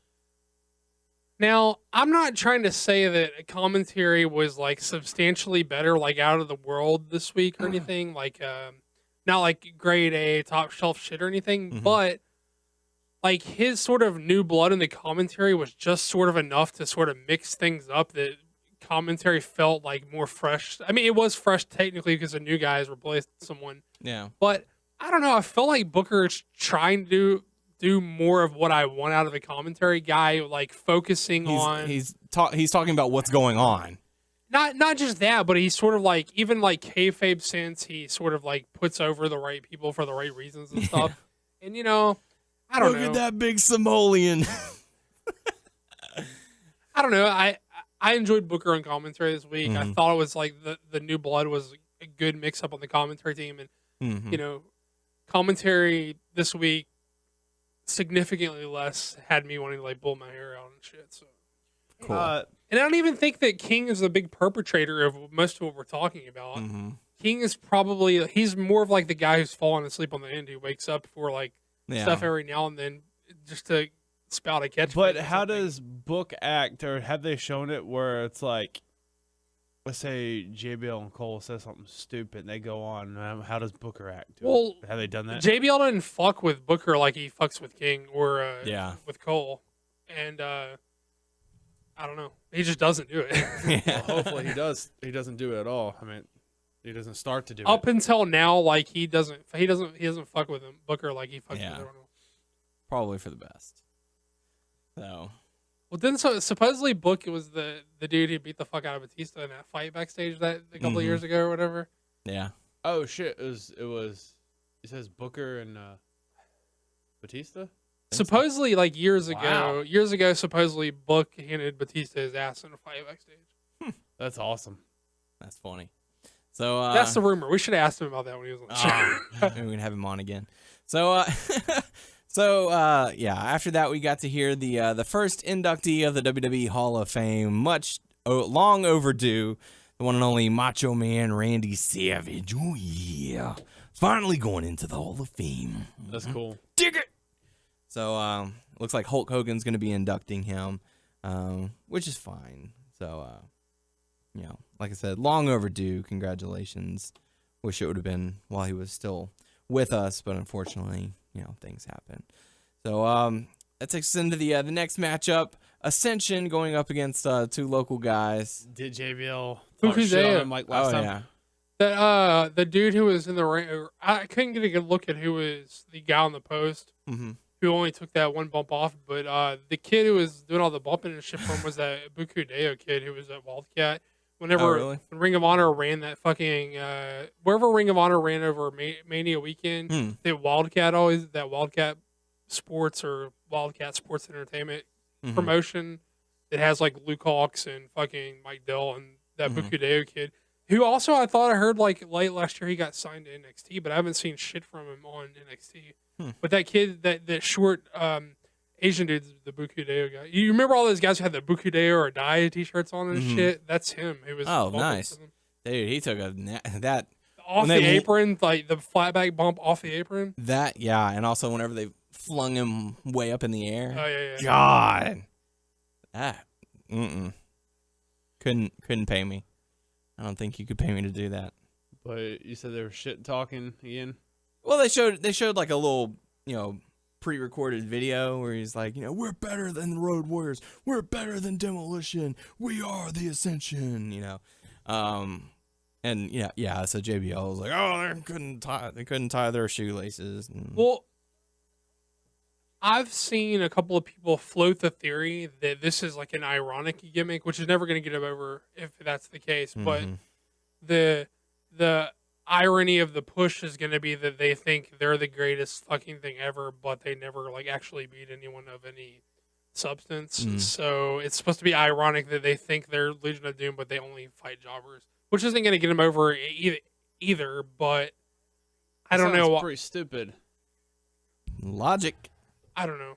Now, I'm not trying to say that commentary was substantially better, out of the world this week or anything, not grade A top shelf shit or anything, but his sort of new blood in the commentary was just sort of enough to sort of mix things up that commentary felt more fresh. I mean, it was fresh technically because the new guys replaced someone. Yeah. But I don't know. I felt like Booker is trying to do more of what I want out of the commentary guy, focusing on. He's talking about what's going on. Not just that, but he's sort of even kayfabe sense. He sort of puts over the right people for the right reasons and stuff. And I don't know. Look at that big Samoan. I don't know. I enjoyed Booker on commentary this week. I thought it was like the new blood was a good mix up on the commentary team, and you know, commentary this week significantly less had me wanting to like pull my hair out and shit. So Cool. And I don't even think that King is the big perpetrator of most of what we're talking about. King is probably, he's more of like the guy who's falling asleep on the end who wakes up for like stuff every now and then just to spout a catchphrase. But how does Book act, or have they shown it where it's like, let's say JBL and Cole says something stupid and they go on, how does Booker act? Well, have they done that? JBL didn't fuck with Booker like he fucks with King or with Cole. And I don't know. He just doesn't do it. Well, hopefully he does. He doesn't do it at all. I mean, he doesn't start to do it. Up until now, like he doesn't fuck with him, Booker, like he fucks with everyone else. Probably for the best. So, well, then supposedly Book was the dude who beat the fuck out of Batista in that fight backstage that a couple of years ago or whatever. Yeah. Oh shit! It was. It says Booker and Batista. Supposedly, like years ago, supposedly Book handed Batista his ass in a fight backstage. That's awesome. That's funny. So that's the rumor. We should have asked him about that when he was on the show. Maybe we can have him on again. So, yeah. After that, we got to hear the first inductee of the WWE Hall of Fame, long overdue, the one and only Macho Man Randy Savage. Oh yeah, finally going into the Hall of Fame. That's cool. Dig it. So, looks like Hulk Hogan's going to be inducting him, which is fine. So, you know, like I said, long overdue. Congratulations. Wish it would have been while he was still with us, but unfortunately, you know, things happen. So, that takes us into the next matchup. Ascension going up against two local guys. Did JBL Who's shit on there? him like last time? Yeah. That the dude who was in the ring, I couldn't get a good look at who was the guy on the post. Who only took that one bump off, but the kid who was doing all the bumping and shit for him was that Bukudeo kid who was at Wildcat. Whenever when Ring of Honor ran that fucking wherever Ring of Honor ran over Mania weekend, that Wildcat Sports or Wildcat Sports Entertainment promotion that has like Luke Hawks and fucking Mike Dell and that Bukudeo kid, who also I thought I heard like late last year he got signed to NXT, but I haven't seen shit from him on NXT. But that kid, that short Asian dude, the Bukudeo guy. You remember all those guys who had the Bukudeo or Die t-shirts on and shit? That's him. It was nice. Dude, he took that off the apron, like the flatback bump off the apron. That, yeah, and also whenever they flung him way up in the air. Oh yeah. God, that couldn't pay me. I don't think you could pay me to do that. But you said they were shit talking again. Well, they showed like a little, you know, pre-recorded video where he's like, you know, we're better than the Road Warriors, we're better than Demolition, we are the Ascension, you know, and yeah. So JBL was like, oh, they couldn't tie their shoelaces. Well, I've seen a couple of people float the theory that this is like an ironic gimmick, which is never going to get him over if that's the case. But the irony of the push is going to be that they think they're the greatest fucking thing ever, but they never like actually beat anyone of any substance. So it's supposed to be ironic that they think they're Legion of Doom, but they only fight jobbers, which isn't going to get them over either. But I don't know. Pretty stupid logic. I don't know.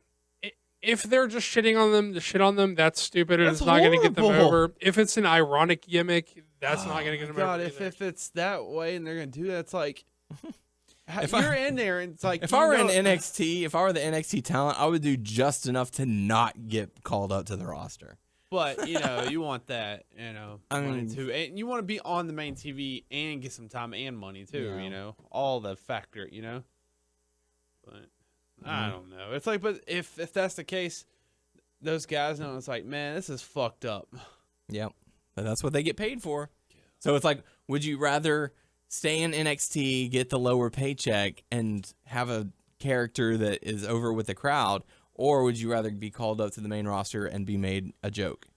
If they're just shitting on them to shit on them, that's stupid and That's it's not going to get them horrible. over. If it's an ironic gimmick, that's not going to get them over. God, if it's that way and they're going to do that, it's like you're in there and it's like if I were in NXT, if I were the NXT talent, I would do just enough to not get called up to the roster. But you know, you want that, you know, I money mean, too, and you want to be on the main TV and get some time and money too. Yeah. You know, all the factor. You know, but I don't know. It's like, but if that's the case, those guys know it's like, man, this is fucked up. Yep. But that's what they get paid for. So it's like, would you rather stay in NXT, get the lower paycheck, and have a character that is over with the crowd, or would you rather be called up to the main roster and be made a joke?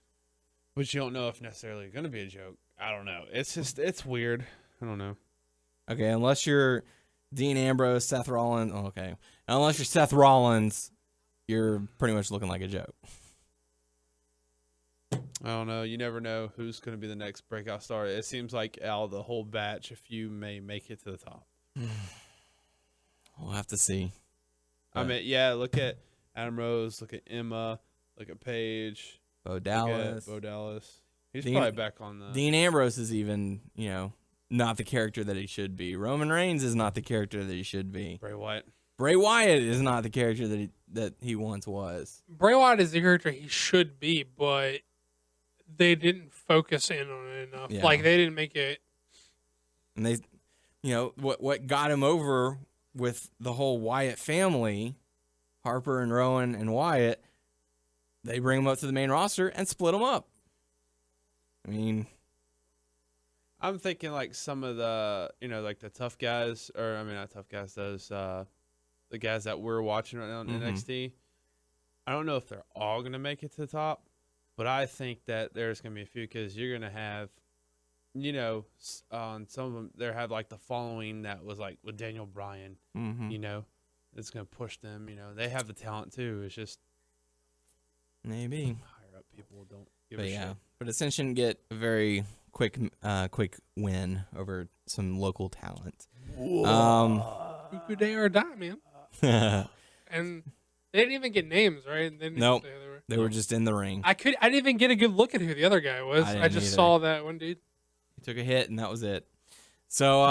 But you don't know if necessarily going to be a joke. I don't know. It's just, it's weird. I don't know. Okay, unless you're Dean Ambrose, Seth Rollins. Oh, okay. Unless you're Seth Rollins, you're pretty much looking like a joke. I don't know. You never know who's going to be the next breakout star. It seems like out of the whole batch, a few may make it to the top. We'll have to see. I mean, yeah, look at Ambrose, look at Emma, look at Paige, Bo Dallas. Bo Dallas. He's Dean- probably back on the. Dean Ambrose is even, not the character that he should be. Roman Reigns is not the character that he should be. Bray Wyatt. Bray Wyatt is not the character that he once was. Bray Wyatt is the character he should be, but they didn't focus in on it enough. Yeah. Like, they didn't make it. And they, what got him over with the whole Wyatt family, Harper and Rowan and Wyatt, they bring him up to the main roster and split him up. I mean, I'm thinking like some of the, like the tough guys, or I mean not tough guys, those the guys that we're watching right now in NXT. I don't know if they're all gonna make it to the top, but I think that there's gonna be a few because you're gonna have, on some of them there have like the following that was like with Daniel Bryan. It's gonna push them. They have the talent too. It's just maybe higher up people don't give a shit. But Ascension get a very quick win over some local talent. Who they are die, man. And they didn't even get names, right? They didn't Nope. say They were just in the ring. I didn't even get a good look at who the other guy was. I I, didn't just either. saw that one dude. He took a hit, and that was it. So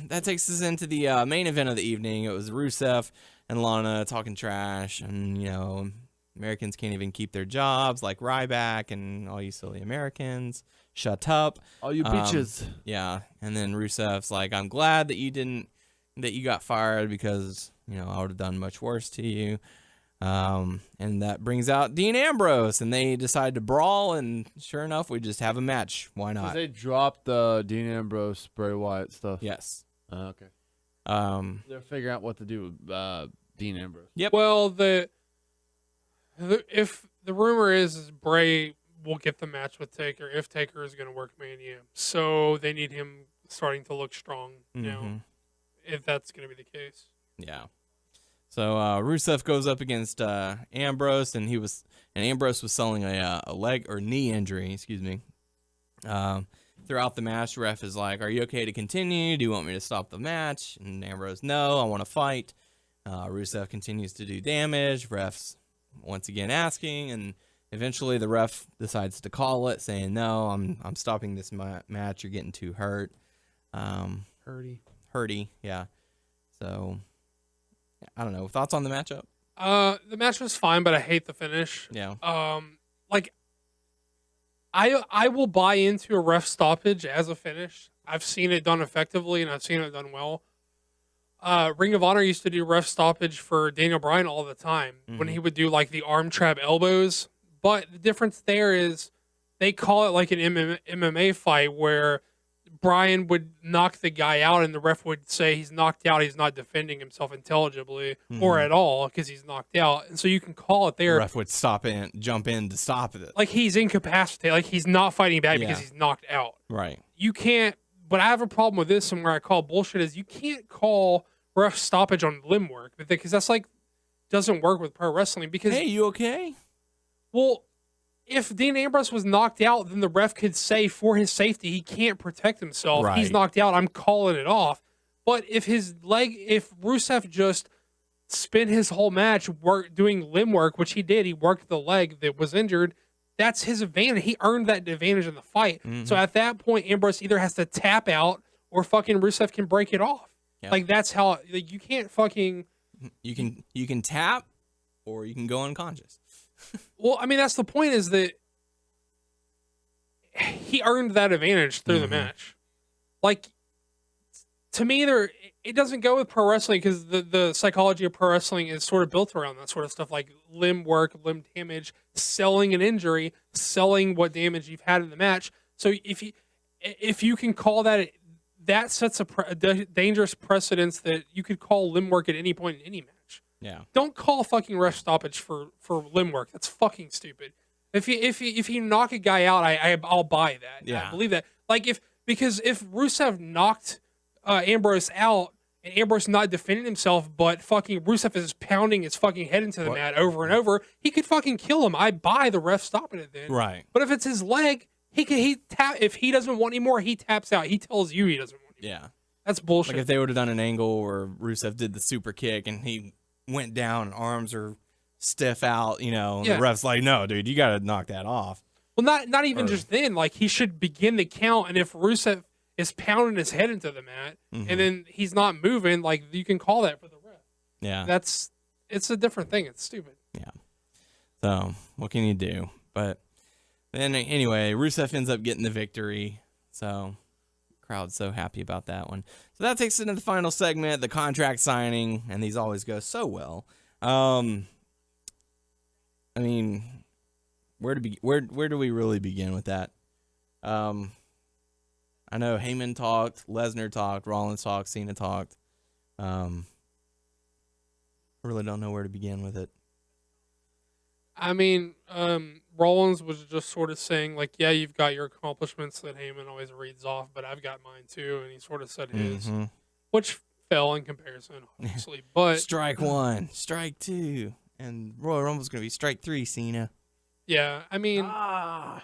that takes us into the main event of the evening. It was Rusev and Lana talking trash, and, Americans can't even keep their jobs, like Ryback and all you silly Americans. Shut up. All you bitches. Yeah, and then Rusev's like, I'm glad that you got fired because, I would have done much worse to you. And that brings out Dean Ambrose, and they decide to brawl, and sure enough, we just have a match. Why not? They dropped the Dean Ambrose, Bray Wyatt stuff. Yes. Okay. They're figuring out what to do with Dean Ambrose. Yep. Well, if the rumor is Bray will get the match with Taker if Taker is going to work Mania, so they need him starting to look strong now. If that's going to be the case. Yeah. So Rusev goes up against Ambrose, and Ambrose was selling a leg or knee injury, excuse me. Throughout the match, ref is like, "Are you okay to continue? Do you want me to stop the match?" And Ambrose, "No, I want to fight." Rusev continues to do damage. Ref's once again asking, and eventually the ref decides to call it, saying, "No, I'm stopping this match. You're getting too hurt." Hurty, yeah. So I don't know. Thoughts on the matchup? The match was fine, but I hate the finish. Yeah. I will buy into a ref stoppage as a finish. I've seen it done effectively, and I've seen it done well. Ring of Honor used to do ref stoppage for Daniel Bryan all the time when he would do like the arm trap elbows. But the difference there is they call it like an MMA fight where Bryan would knock the guy out and the ref would say he's knocked out, he's not defending himself intelligibly or at all because he's knocked out. And so you can call it there. The ref would jump in to stop it. Like he's incapacitated, like he's not fighting back because he's knocked out. Right. You can't, but I have a problem with this and where I call bullshit is you can't call ref stoppage on limb work because that's like, doesn't work with pro wrestling because. Hey, you okay? Well, if Dean Ambrose was knocked out, then the ref could say for his safety, he can't protect himself. Right. He's knocked out. I'm calling it off. But if if Rusev just spent his whole match doing limb work, which he did, he worked the leg that was injured. That's his advantage. He earned that advantage in the fight. So at that point, Ambrose either has to tap out or fucking Rusev can break it off. Yep. Like that's how you can't fucking. You can tap, or you can go unconscious. Well, I mean, that's the point is that he earned that advantage through the match. Like, to me, it doesn't go with pro wrestling because the psychology of pro wrestling is sort of built around that sort of stuff, like limb work, limb damage, selling an injury, selling what damage you've had in the match. So if you can call that sets a dangerous precedence that you could call limb work at any point in any match. Yeah. Don't call fucking ref stoppage for limb work. That's fucking stupid. If you knock a guy out, I'll buy that. Yeah. I believe that. Like because if Rusev knocked Ambrose out and Ambrose not defending himself, but fucking Rusev is pounding his fucking head into the mat over and over, he could fucking kill him. I buy the ref stopping it then. Right. But if it's his leg, if he doesn't want anymore, he taps out. He tells you he doesn't want anymore. Yeah. That's bullshit. Like if they would have done an angle where Rusev did the super kick and he went down and arms are stiff out, and the ref's like, no, dude, you got to knock that off. Well, not even just then. Like, he should begin the count, and if Rusev is pounding his head into the mat, and then he's not moving, like, you can call that for the ref. Yeah. It's a different thing. It's stupid. Yeah. So, what can you do? But then, anyway, Rusev ends up getting the victory. So, crowd's so happy about that one. So, that takes us into the final segment, the contract signing, and these always go so well. I mean, where do we really begin with that? I know Heyman talked, Lesnar talked, Rollins talked, Cena talked. I really don't know where to begin with it. I mean, Rollins was just sort of saying, like, yeah, you've got your accomplishments that Heyman always reads off, but I've got mine too, and he sort of said his, which fell in comparison, obviously. But strike one, strike two, and Royal Rumble's going to be strike three, Cena. Yeah, I mean, I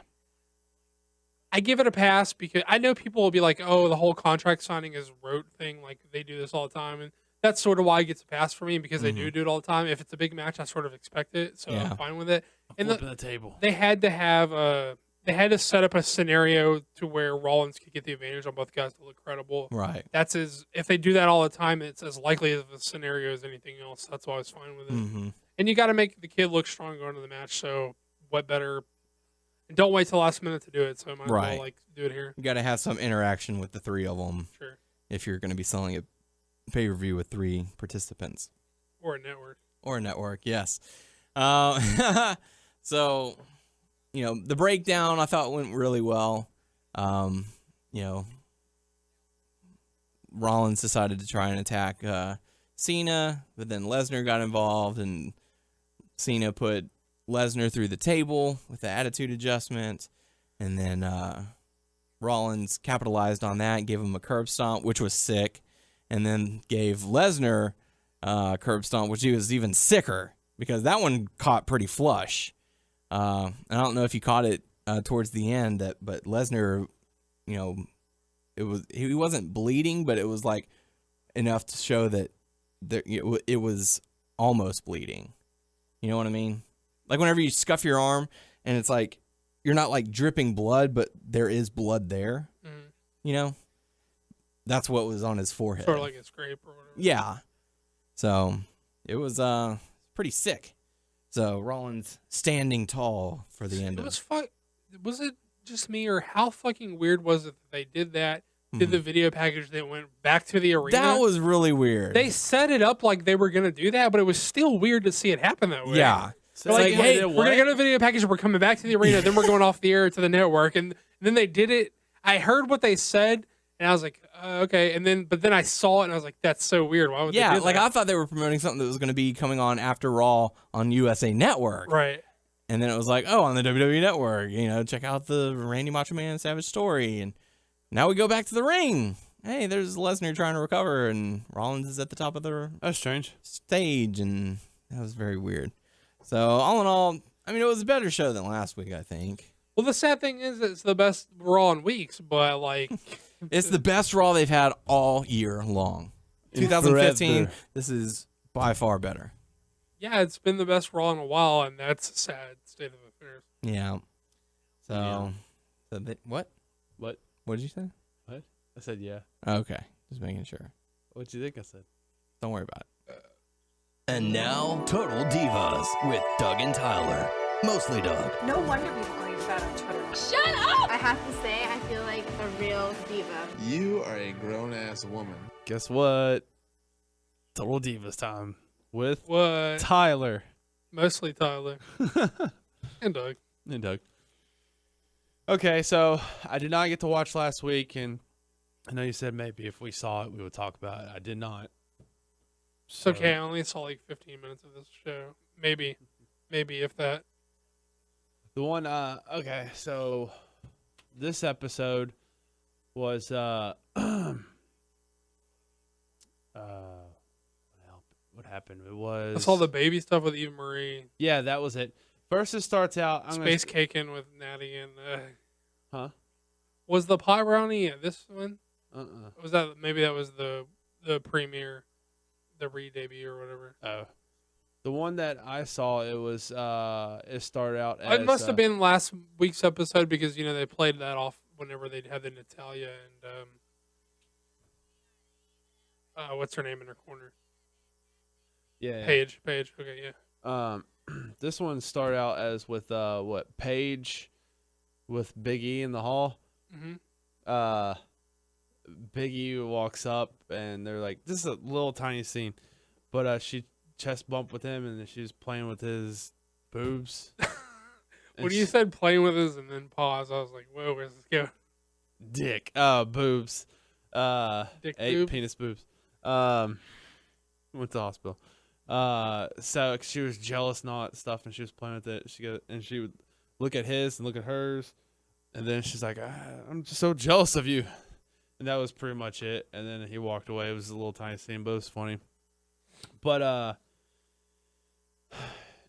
give it a pass because I know people will be like, oh, the whole contract signing is rote thing. Like, they do this all the time. And that's sort of why it gets a pass for me, because they do it all the time. If it's a big match, I sort of expect it. So I'm fine with it. And the table. They had to set up a scenario to where Rollins could get the advantage on both guys to look credible. Right. If they do that all the time, it's as likely of a scenario as anything else. That's why I was fine with it. And you got to make the kid look strong going into the match. So what better? And don't wait till the last minute to do it. So I might as well do it here. You got to have some interaction with the three of them. Sure. If you're going to be selling a pay-per-view with three participants. Or a network. Or a network, yes. So, the breakdown I thought went really well. Rollins decided to try and attack Cena, but then Lesnar got involved, and Cena put Lesnar through the table with the attitude adjustment, and then Rollins capitalized on that and gave him a curb stomp, which was sick, and then gave Lesnar a curb stomp, which was even sicker because that one caught pretty flush. I don't know if you caught it towards the end, but Lesnar, he wasn't bleeding, but it was like enough to show that it was almost bleeding. You know what I mean? Like whenever you scuff your arm and it's like you're not like dripping blood, but there is blood there. That's what was on his forehead. Sort of like a scrape or whatever. Yeah. So it was pretty sick. So Rollins standing tall for the end of it. Was it just me, or how fucking weird was it that they did that? Did the video package that went back to the arena? That was really weird. They set it up like they were going to do that, but it was still weird to see it happen that way. Yeah. So like, hey, we're going to go to the video package, we're coming back to the arena, then we're going off the air to the network. And then they did it. I heard what they said, and I was like, okay. But then I saw it, and I was like, that's so weird. Why would they do that? Like I thought they were promoting something that was going to be coming on after Raw on USA Network. Right. And then it was like, oh, on the WWE Network, check out the Randy Macho Man Savage story. And now we go back to the ring. Hey, there's Lesnar trying to recover, and Rollins is at the top of the That's strange. stage, and that was very weird. So, all in all, I mean, it was a better show than last week, I think. Well, the sad thing is it's the best Raw in weeks, but, like... It's the best Raw they've had all year long. 2015, forever. This is by far better. Yeah, it's been the best Raw in a while, and that's a sad state of affairs. Yeah. So, what? What? What did you say? What? I said yeah. Okay, just making sure. What'd you think I said? Don't worry about it. And now, Total Divas with Doug and Tyler. Mostly Doug. No wonder people call you fat on Twitter. Shut up! I have to say, I feel like a real diva. You are a grown-ass woman. Guess what? Total Divas time with What? Tyler. Mostly Tyler. And Doug. And Doug. Okay, so I did not get to watch last week, and I know you said maybe if we saw it, we would talk about it. I did not. It's okay, I only saw like 15 minutes of this show. Maybe if that. The one, okay, so this episode was, happened. It was I saw the baby stuff with Eva Marie. Yeah, that was it. First, it starts out. Space caking with Natty and. Huh? Was the pie brownie at this one? Uh-uh. That was the premiere, the re-debut or whatever. Oh. The one that I saw, it was it started out as It must have been last week's episode because they played that off whenever they had the Natalia and what's her name in her corner? Yeah. Paige. Okay, yeah. This one started out as with Paige with Big E in the hall. Mm-hmm. Big E walks up and they're like, this is a little tiny scene, but she chest bumped with him and then she was playing with his boobs. When you said playing with his and then pause, I was like, whoa, where's this going? Dick. Boobs. Dick boob? Penis boobs. Went to the hospital. So she was jealous and all that stuff, and she was playing with it. She would look at his and look at hers, and then she's like, I'm just so jealous of you. And that was pretty much it. And then he walked away. It was a little tiny scene, but it was funny. But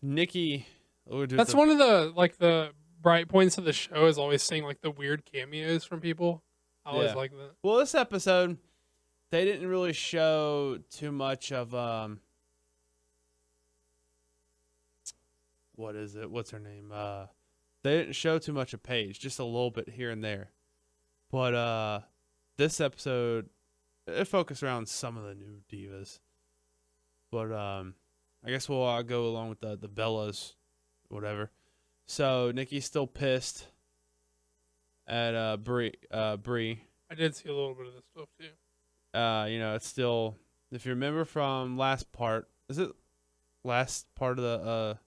Nikki, that's one of the bright points of the show is always seeing the weird cameos from people. I always like that. Well, this episode, they didn't really show too much of what is it? What's her name? They didn't show too much of Paige, just a little bit here and there. But this episode, it focused around some of the new divas. But I guess we'll go along with the Bellas, whatever. So Nikki's still pissed at Brie. I did see a little bit of this stuff too. It's still, if you remember from last part, is it last part of the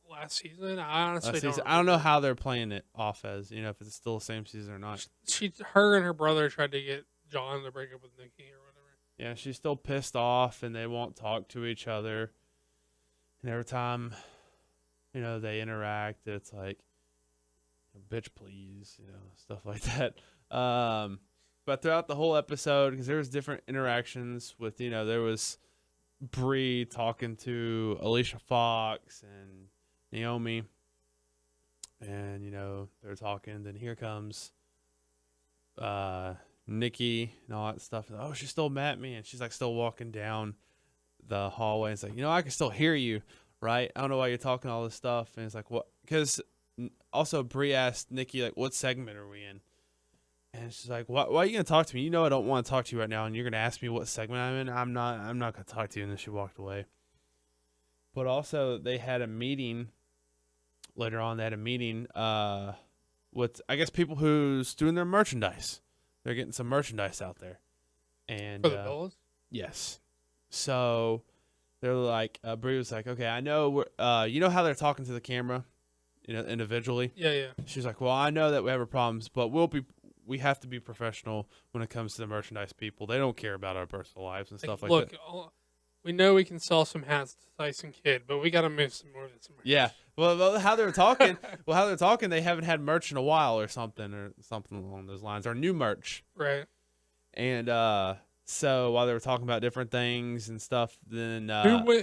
last season? I honestly don't. I don't know how they're playing it off as, if it's still the same season or not. Her and her brother tried to get John to break up with Nikki or whatever. Yeah, she's still pissed off, and they won't talk to each other. And every time, they interact, it's like, bitch, please, stuff like that. But throughout the whole episode, because there was different interactions with, there was Brie talking to Alicia Fox and Naomi, and they're talking. Then here comes Nikki and all that stuff. Oh, she's still mad at me, and she's still walking down the hallway. It's like, I can still hear you, right? I don't know why you're talking all this stuff. And it's like, what? Because also Brie asked Nikki, what segment are we in? And she's like, why are you gonna talk to me? I don't want to talk to you right now, and you're gonna ask me what segment I'm in. I'm not gonna talk to you. And then she walked away. But also, they had a meeting later on. They had a meeting with, I guess, people who's doing their merchandise. They're getting some merchandise out there. And for the Bellas? Yes. So they're like, Brie was like, okay, I know we're, how they're talking to the camera, individually. Yeah. She's like, well, I know that we have our problems, but we have to be professional when it comes to the merchandise people. They don't care about our personal lives and stuff like that. Look, we know we can sell some hats to Tyson Kidd, but we got to move some more of this. Yeah. Well, how they're talking, they haven't had merch in a while or something along those lines, or new merch. Right. And so while they were talking about different things and stuff, then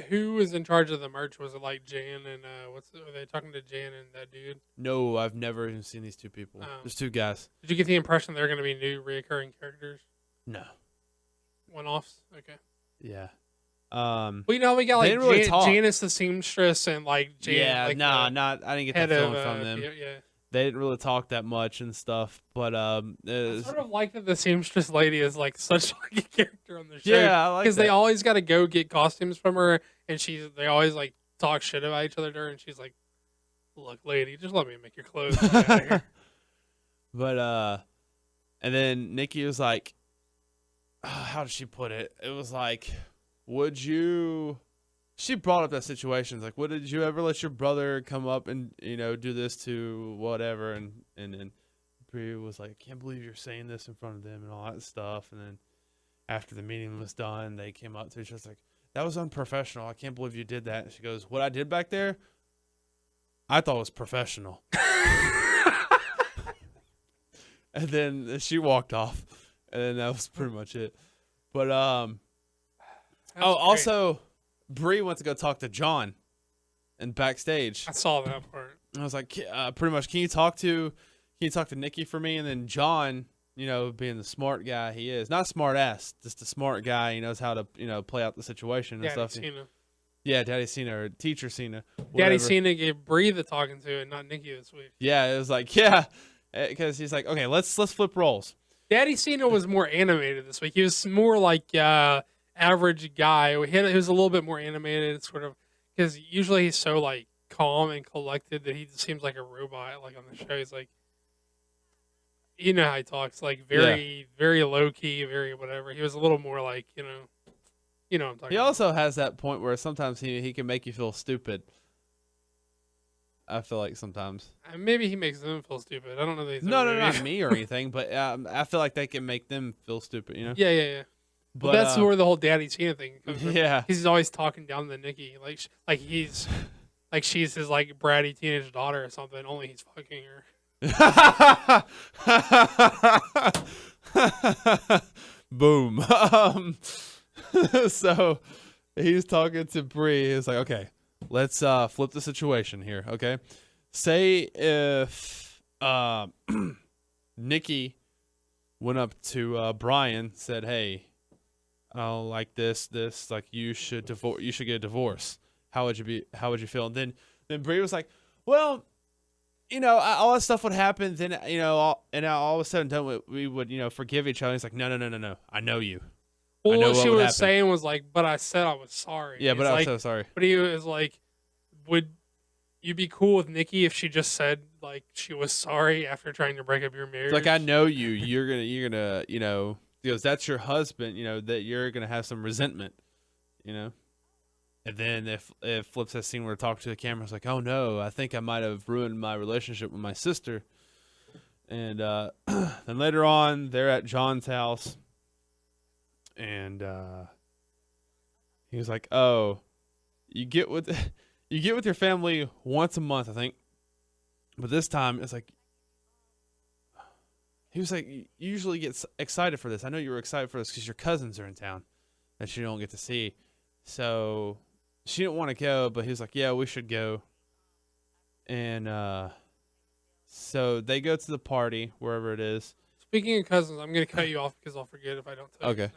who was in charge of the merch? Was it Jan and were they talking to Jan and that dude? No, I've never even seen these two people. There's two guys. Did you get the impression they're going to be new reoccurring characters? No. One-offs? Okay. Yeah. Well, we got Janice the seamstress and Jan. Yeah, I didn't get that feeling from them. Yeah. They didn't really talk that much and stuff, but I sort of like that the seamstress lady is such a character on the show. Yeah, I like because that. they always got to go get costumes from her, and they always talk shit about each other to her, and she's like, "Look, lady, just let me make your clothes." But and then Nikki was like, how did she put it? It was like, would you? She brought up that situation. It's like, did you ever let your brother come up and do this to whatever? And then Brie was like, I can't believe you're saying this in front of them and all that stuff. And then after the meeting was done, they came up to each other like, that was unprofessional. I can't believe you did that. And she goes, what I did back there, I thought was professional. And then she walked off, and then that was pretty much it. But also. Bree went to go talk to John, and backstage. I saw that part. I was like, pretty much, can you talk to Nikki for me? And then John, being the smart guy he is, not smart ass, just a smart guy. He knows how to, play out the situation and stuff. Cena. Yeah, Daddy Cena or Teacher Cena. Whatever. Daddy Cena gave Bree the talking to and not Nikki this week. Yeah, it was like, because he's like, okay, let's flip roles. Daddy Cena was more animated this week. He was more like average guy. He was a little bit more animated, sort of, because usually he's so like calm and collected that he seems like a robot. Like on the show, he's like, you know how he talks, like very low key, very whatever. He was a little more like, you know what I'm talking. He also has that point where sometimes he can make you feel stupid. I feel like sometimes. Maybe he makes them feel stupid. I don't know that he's No, not me or anything, but I feel like they can make them feel stupid, Yeah. But that's where the whole Daddy Cena thing comes from. Yeah. He's always talking down to Nikki. Like he's like she's his like bratty teenage daughter or something, only he's fucking her. Boom. So he's talking to Bree. He's like, okay, let's flip the situation here, okay? Say if Nikki went up to Bryan, said, hey, I don't like this, like you should get a divorce. How would you feel? And then Bree was like, well, all that stuff would happen. Then, all of a sudden done, we would, forgive each other. He's like, no. I know you. Well, what she was saying was like, but I said I was sorry. Yeah, but I'm so sorry. But he was like, would you be cool with Nikki if she just said like she was sorry after trying to break up your marriage? It's like, I know you. You're gonna, because that's your husband. That you're gonna have some resentment. And then if flips that scene where to talk to the camera, it's like, oh no, I think I might have ruined my relationship with my sister. And then later on, they're at John's house, and he was like, oh, you get with your family once a month, I think, but this time it's like, he was like, you usually get excited for this. I know you were excited for this because your cousins are in town that you don't get to see. So she didn't want to go, but he was like, yeah, we should go. And so they go to the party, wherever it is. Speaking of cousins, I'm going to cut you off because I'll forget if I don't tell you. Okay.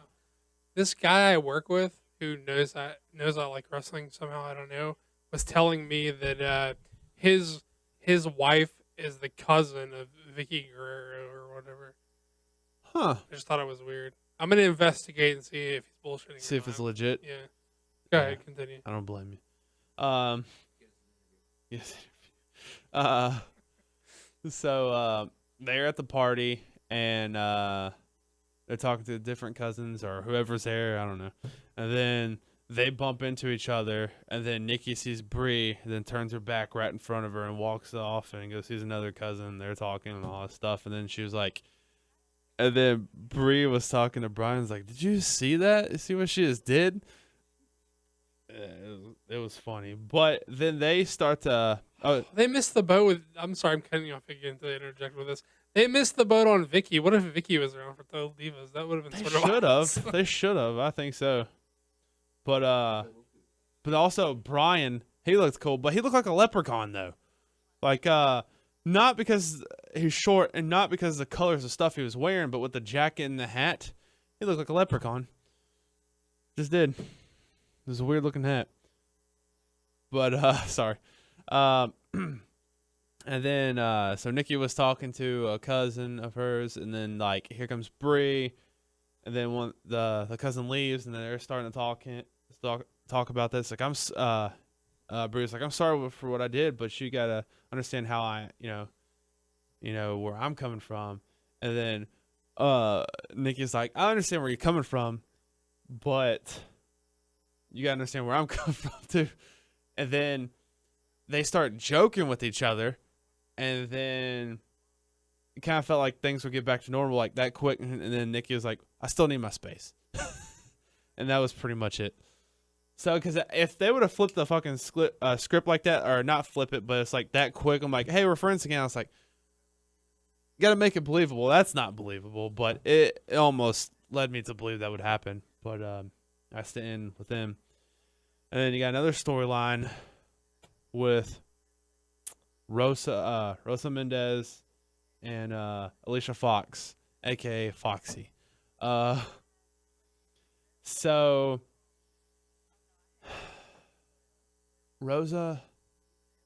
This guy I work with who knows I like wrestling somehow, I don't know, was telling me that his wife is the cousin of Vicky Guerrero or whatever. Huh. I just thought it was weird. I'm going to investigate and see if he's bullshitting. See if it's legit. Yeah. Go ahead, continue. I don't blame you. Yes. So they're at the party and they're talking to different cousins or whoever's there. I don't know. And then they bump into each other, and then Nikki sees Bree, and then turns her back right in front of her and walks off and goes sees another cousin. They're talking and all that stuff, and then she was like, and then Bree was talking to Bryan, like, "Did you see that? You see what she just did?" It was funny, but then they start to. Oh, they missed the boat with. I'm sorry, I'm cutting you off again to interject with this. They missed the boat on Vicky. What if Vicky was around for Total Divas? That would have been sort of. Should have. They should have. I think so. But also Bryan, he looked cool, but he looked like a leprechaun though. Like not because he's short and not because of the colors of stuff he was wearing, but with the jacket and the hat, he looked like a leprechaun. Just did. It was a weird looking hat. But sorry. And then so Nikki was talking to a cousin of hers, and then like here comes Bree, and then the cousin leaves, and then they're starting to talk about this. Like Bree's like, I'm sorry for what I did, but you gotta understand how I where I'm coming from. And then Nikki's like, I understand where you're coming from, but you gotta understand where I'm coming from too. And then they start joking with each other, and then it kind of felt like things would get back to normal like that quick. And then Nikki was like, I still need my space. And that was pretty much it. So, because if they would have flipped the fucking script like that, or not flip it, but it's like that quick, I'm like, hey, we're friends again. I was like, you got to make it believable. That's not believable, but it almost led me to believe that would happen. But I stand with them. And then you got another storyline with Rosa Mendez and Alicia Fox, aka Foxy. So Rosa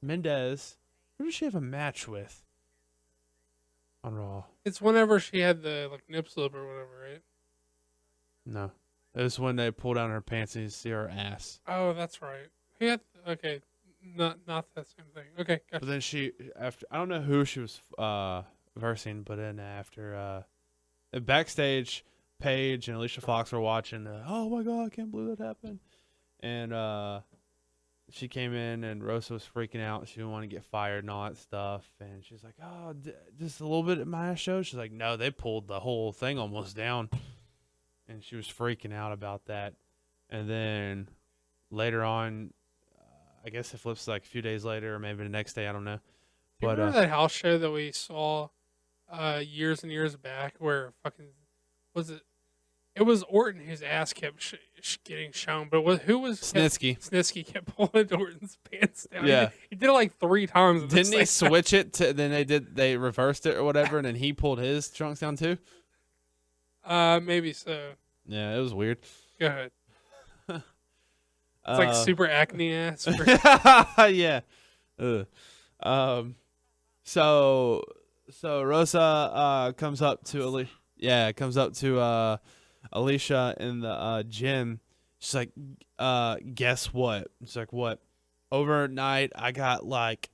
Mendez, who does she have a match with on Raw? It's whenever she had the like nip slip or whatever, right? No. It was when they pulled down her pants and you see her ass. Oh, that's right. He had okay, not that same thing. Okay, gotcha. But then she, after, I don't know who she was versing, but then after backstage, Paige and Alicia Fox were watching. Oh my God, I can't believe that happened. And she came in and Rosa was freaking out. She didn't want to get fired and all that stuff. And she's like, "Oh, just a little bit at my show." She's like, "No, they pulled the whole thing almost down." And she was freaking out about that. And then later on, I guess it flips like a few days later or maybe the next day. I don't know. You But remember that house show that we saw years and years back where fucking was it? It was Orton whose ass kept getting shown, but who was Snitsky. Snitsky kept pulling Orton's pants down. Yeah. He did it like 3 times. at the Didn't he same time. switch it to then they reversed it or whatever and then he pulled his trunks down too? Maybe so. Yeah, it was weird. Go ahead. It's like super acne ass. Yeah. Ugh. So Rosa comes up to Alicia in the gym. She's like, guess what? She's like, what? Overnight, I got like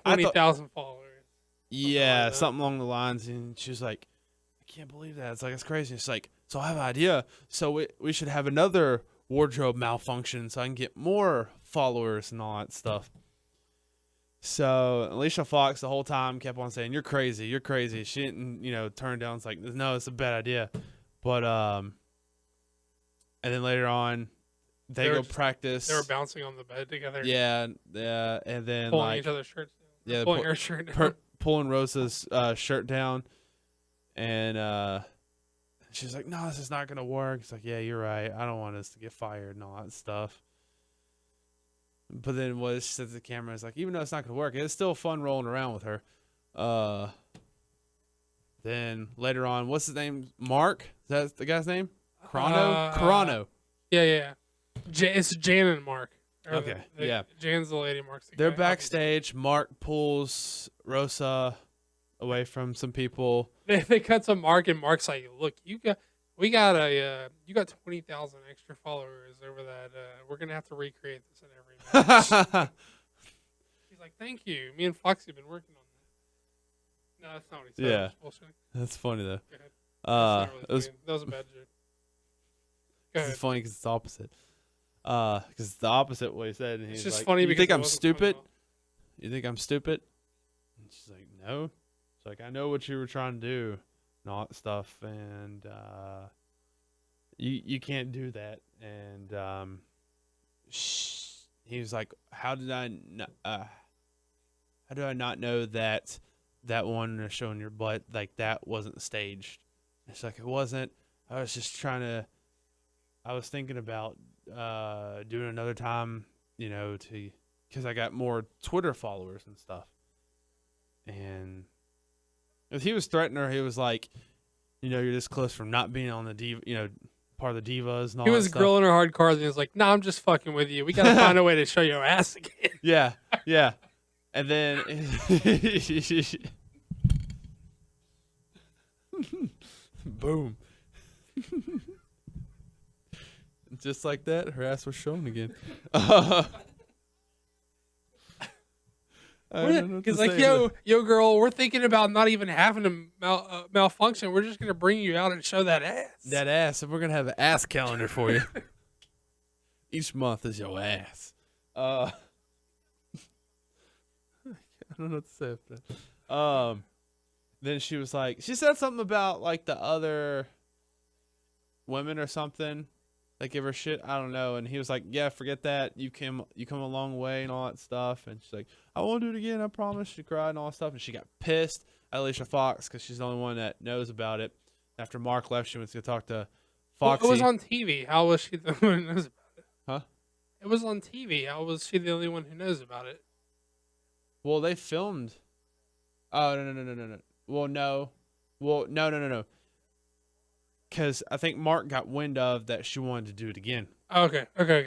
20,000 followers. Yeah, like that. something along the lines. And she's like, I can't believe that. It's like, it's crazy. It's like, so I have an idea. So we should have another wardrobe malfunction so I can get more followers and all that stuff. So Alicia Fox the whole time kept on saying, "You're crazy. You're crazy." She didn't, turn down. It's like, no, it's a bad idea. But and then later on, they go practice. They were bouncing on the bed together. Yeah, and then pulling each other's shirts down. Yeah, pulling her shirt down. Pulling Rosa's shirt down, and she's like, "No, this is not gonna work." It's like, "Yeah, you're right. I don't want us to get fired and all that stuff." But then what she said to the camera is like, even though it's not gonna work, it's still fun rolling around with her. Then later on, what's his name? Mark? Is that the guy's name? Carano. Yeah. It's Jan and Mark. Okay, yeah. Jan's the lady. Mark's the They're guy. backstage. Mark pulls Rosa away from some people. They cut to Mark, and Mark's like, "Look, you got 20,000 extra followers over that. We're gonna have to recreate this in every match." He's like, "Thank you. Me and Foxy have been working on that." No, that's not what he said. Yeah. Bullshit. That's funny though. Go ahead. That's not really It was funny. That was a bad joke. Go ahead. It's funny because it's the opposite. Because it's the opposite what he said. And It's he's just like, funny "You because think it I'm wasn't stupid? funny You think I'm stupid?" And she's like, "No." It's like, "I know what you were trying to do and all that stuff. And you can't do that." And he was like, how do I not know that one showing your butt, like that wasn't staged? It's like, it wasn't. I was just I was thinking about doing another time, because I got more Twitter followers and stuff. And if he was threatening her, he was like, you're this close from not being on the Diva, part of the Divas and all that stuff. He was grilling her hardcore, and he was like, "Nah, I'm just fucking with you. We gotta find a way to show your ass again." Yeah. And then boom. Just like that, her ass was shown again. He's like, yo, girl, we're thinking about not even having a malfunction. We're just gonna bring you out and show that ass. That ass, and we're gonna have an ass calendar for you. Each month is your ass. I don't know what to say after that. Then she was like, she said something about like the other women or something. They give her shit. I don't know. And he was like, "Yeah, forget that. You come a long way and all that stuff." And she's like, "I won't do it again. I promise." She cried and all that stuff. And she got pissed at Alicia Fox because she's the only one that knows about it. After Mark left, she went to go talk to Foxy. Well, it was on TV. How was she the one who knows about it? Huh? It was on TV. How was she the only one who knows about it? Well, they filmed. Oh, no. Well, no. No. Because I think Mark got wind of that she wanted to do it again. Oh, okay.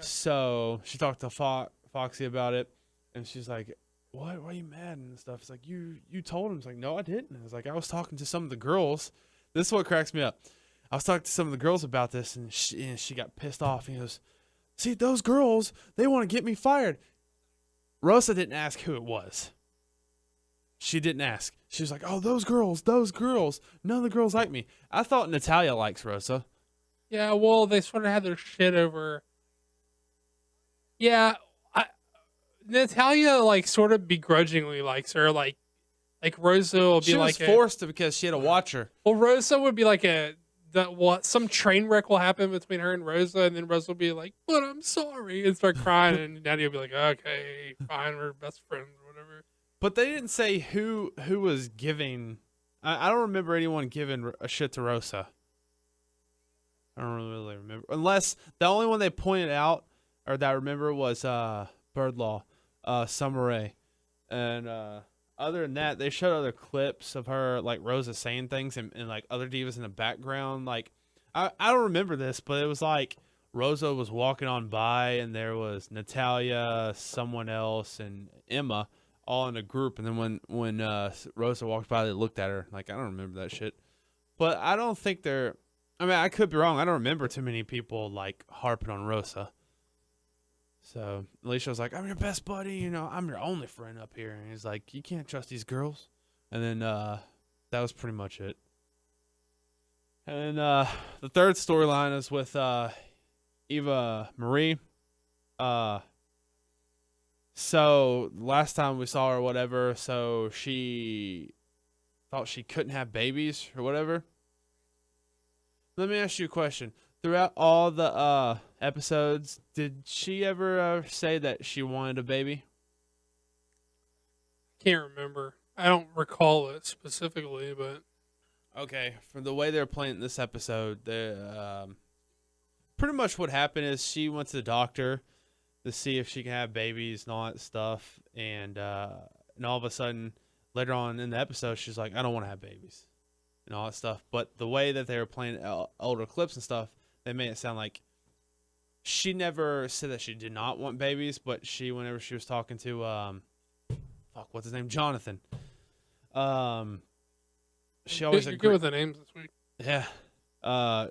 So she talked to Foxy about it, and she's like, "What? Why are you mad and stuff?" It's like, "You told him." It's like, "No, I didn't." I was like, "I was talking to some of the girls." This is what cracks me up. I was talking to some of the girls about this, and she got pissed off. And he goes, "See, those girls, they want to get me fired." Rosa didn't ask who it was. She didn't ask. She was like, "Oh, those girls. None of the girls like me." I thought Natalia likes Rosa. Yeah, well, they sort of had their shit over. Yeah, Natalia like sort of begrudgingly likes her. Like Rosa will be She like was forced to because she had to watch her. Well, Rosa would be like some train wreck will happen between her and Rosa, and then Rosa will be like, "But I'm sorry," and start crying, and Daddy will be like, "Okay, fine, we're best friends or whatever." But they didn't say who was giving. I don't remember anyone giving a shit to Rosa. I don't really remember. Unless the only one they pointed out or that I remember was Birdlaw, Summer Rae. And other than that, they showed other clips of her, like Rosa saying things and like other divas in the background. Like, I don't remember this, but it was like Rosa was walking on by and there was Natalia, someone else, and Emma all in a group. And then when Rosa walked by, they looked at her. Like, I don't remember that shit. But I don't think they're... I mean, I could be wrong. I don't remember too many people, like, harping on Rosa. So Alicia was like, "I'm your best buddy, you know, I'm your only friend up here." And he's like, "You can't trust these girls." And then that was pretty much it. And then the third storyline is with Eva Marie. So last time we saw her, whatever, so she thought she couldn't have babies or whatever. Let me ask you a question. Throughout all the episodes, did she ever say that she wanted a baby? Can't remember. I don't recall it specifically, but Okay, from the way they're playing this episode, pretty much what happened is she went to the doctor to see if she can have babies and all that stuff, and all of a sudden, later on in the episode, she's like, "I don't want to have babies," and all that stuff. But the way that they were playing older clips and stuff, they made it sound like she never said that she did not want babies, but whenever she was talking to, what's his name? Jonathan. She always you're good with the names this week. Yeah.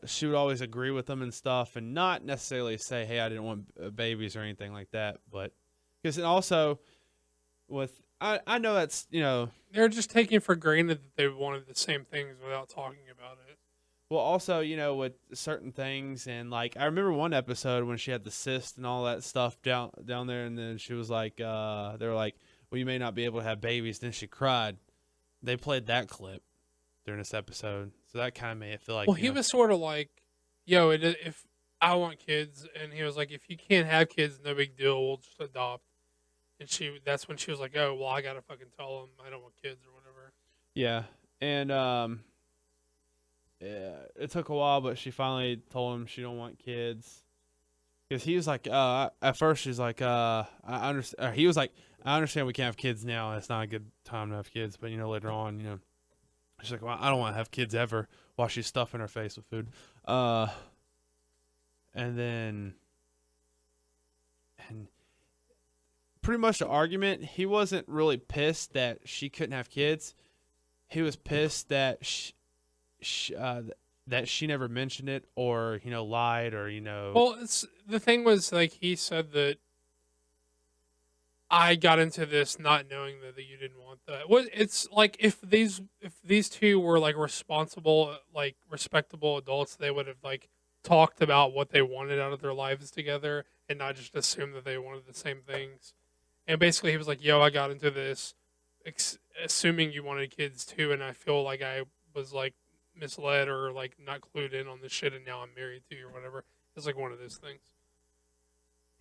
She would always agree with them and stuff and not necessarily say, "Hey, I didn't want babies" or anything like that. But because also I know that's, you know, They're just taking for granted that they wanted the same things without talking about it. well, also, you know, with certain things, and like I remember one episode when she had the cyst and all that stuff down there, and then she was like, they were like, "Well, you may not be able to have babies." Then she cried. They played that clip during this episode, so that kind of made it feel like. Well, he was sort of like, "Yo, if I want kids," and he was like, "If you can't have kids, no big deal. We'll just adopt." And that's when she was like, "Oh, well, I gotta fucking tell him I don't want kids or whatever." Yeah, and yeah, it took a while, but she finally told him she don't want kids. Because he was like, at first she's like, I understand. He was like, "I understand we can't have kids now. It's not a good time to have kids." But, you know, later on, you know, she's like, "Well, I don't want to have kids ever," while she's stuffing her face with food. And pretty much the argument, he wasn't really pissed that she couldn't have kids. He was pissed that that she never mentioned it, or, you know, lied, or, you know. Well, the thing was, like, he said that I got into this not knowing that you didn't want that. Well, it's like if these two were like responsible, like respectable adults, they would have like talked about what they wanted out of their lives together and not just assume that they wanted the same things. And basically, he was like, "Yo, I got into this assuming you wanted kids too, and I feel like I was like misled or like not clued in on this shit, and now I'm married to you or whatever." It's like one of those things.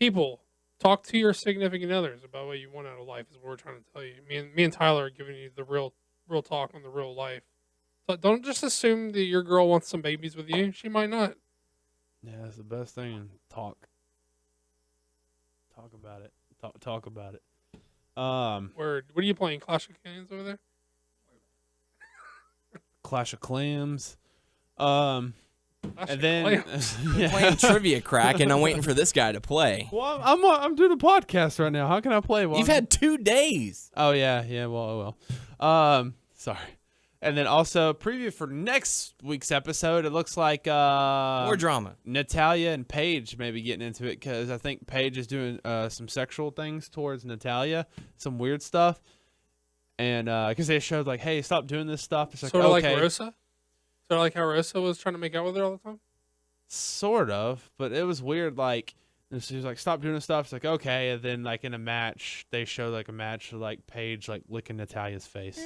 People, talk to your significant others about what you want out of life is what we're trying to tell you. Me and Tyler are giving you the real talk on the real life. So don't just assume that your girl wants some babies with you. She might not. Yeah, that's the best thing. Talk. Talk about it. Talk about it. Word. What are you playing? Clash of Clans over there? Clash of Clams. Clash And of then Clans. Playing trivia crack, and I'm waiting for this guy to play. well, I'm doing a podcast right now. How can I play? While You've had 2 days. Oh yeah. Well, oh well. Sorry. And then also preview for next week's episode. It looks like More drama. Natalya and Paige may be getting into it because I think Paige is doing some sexual things towards Natalya, some weird stuff. And because they showed like, hey, stop doing this stuff. It's like, Sort of okay. like Rosa? Sort of like how Rosa was trying to make out with her all the time? Sort of, but it was weird. Like, and she was like, stop doing this stuff. It's like, okay. And then like in a match, they showed like a match of like Paige like licking Natalya's face.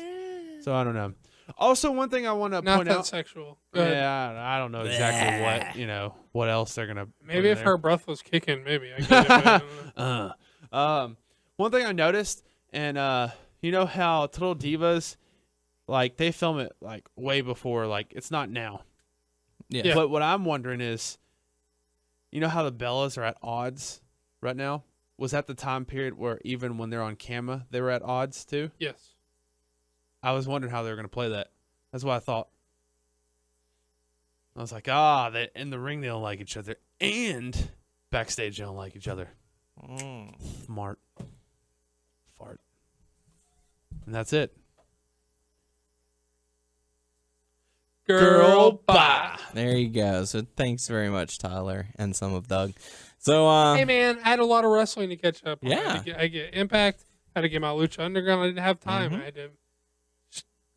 So I don't know. Also, one thing I want to Not point that out. sexual. Go ahead. Yeah, I don't know exactly what else they're gonna. Maybe put in if there. her breath was kicking, maybe. I get it, but I don't know. One thing I noticed, and you know how Total Divas, like they film it like way before, like it's not now. Yeah. But what I'm wondering is, you know how the Bellas are at odds right now? Was that the time period where even when they're on camera, they were at odds too? Yes. I was wondering how they were going to play that. That's what I thought. I was like, they in the ring they don't like each other, and backstage they don't like each other. Smart. Fart. And that's it. Girl, bye. There you go. So thanks very much, Tyler, and some of Doug. So, Hey, man, I had a lot of wrestling to catch up on. Yeah. I get Impact. I had to get my Lucha Underground. I didn't have time. I had to...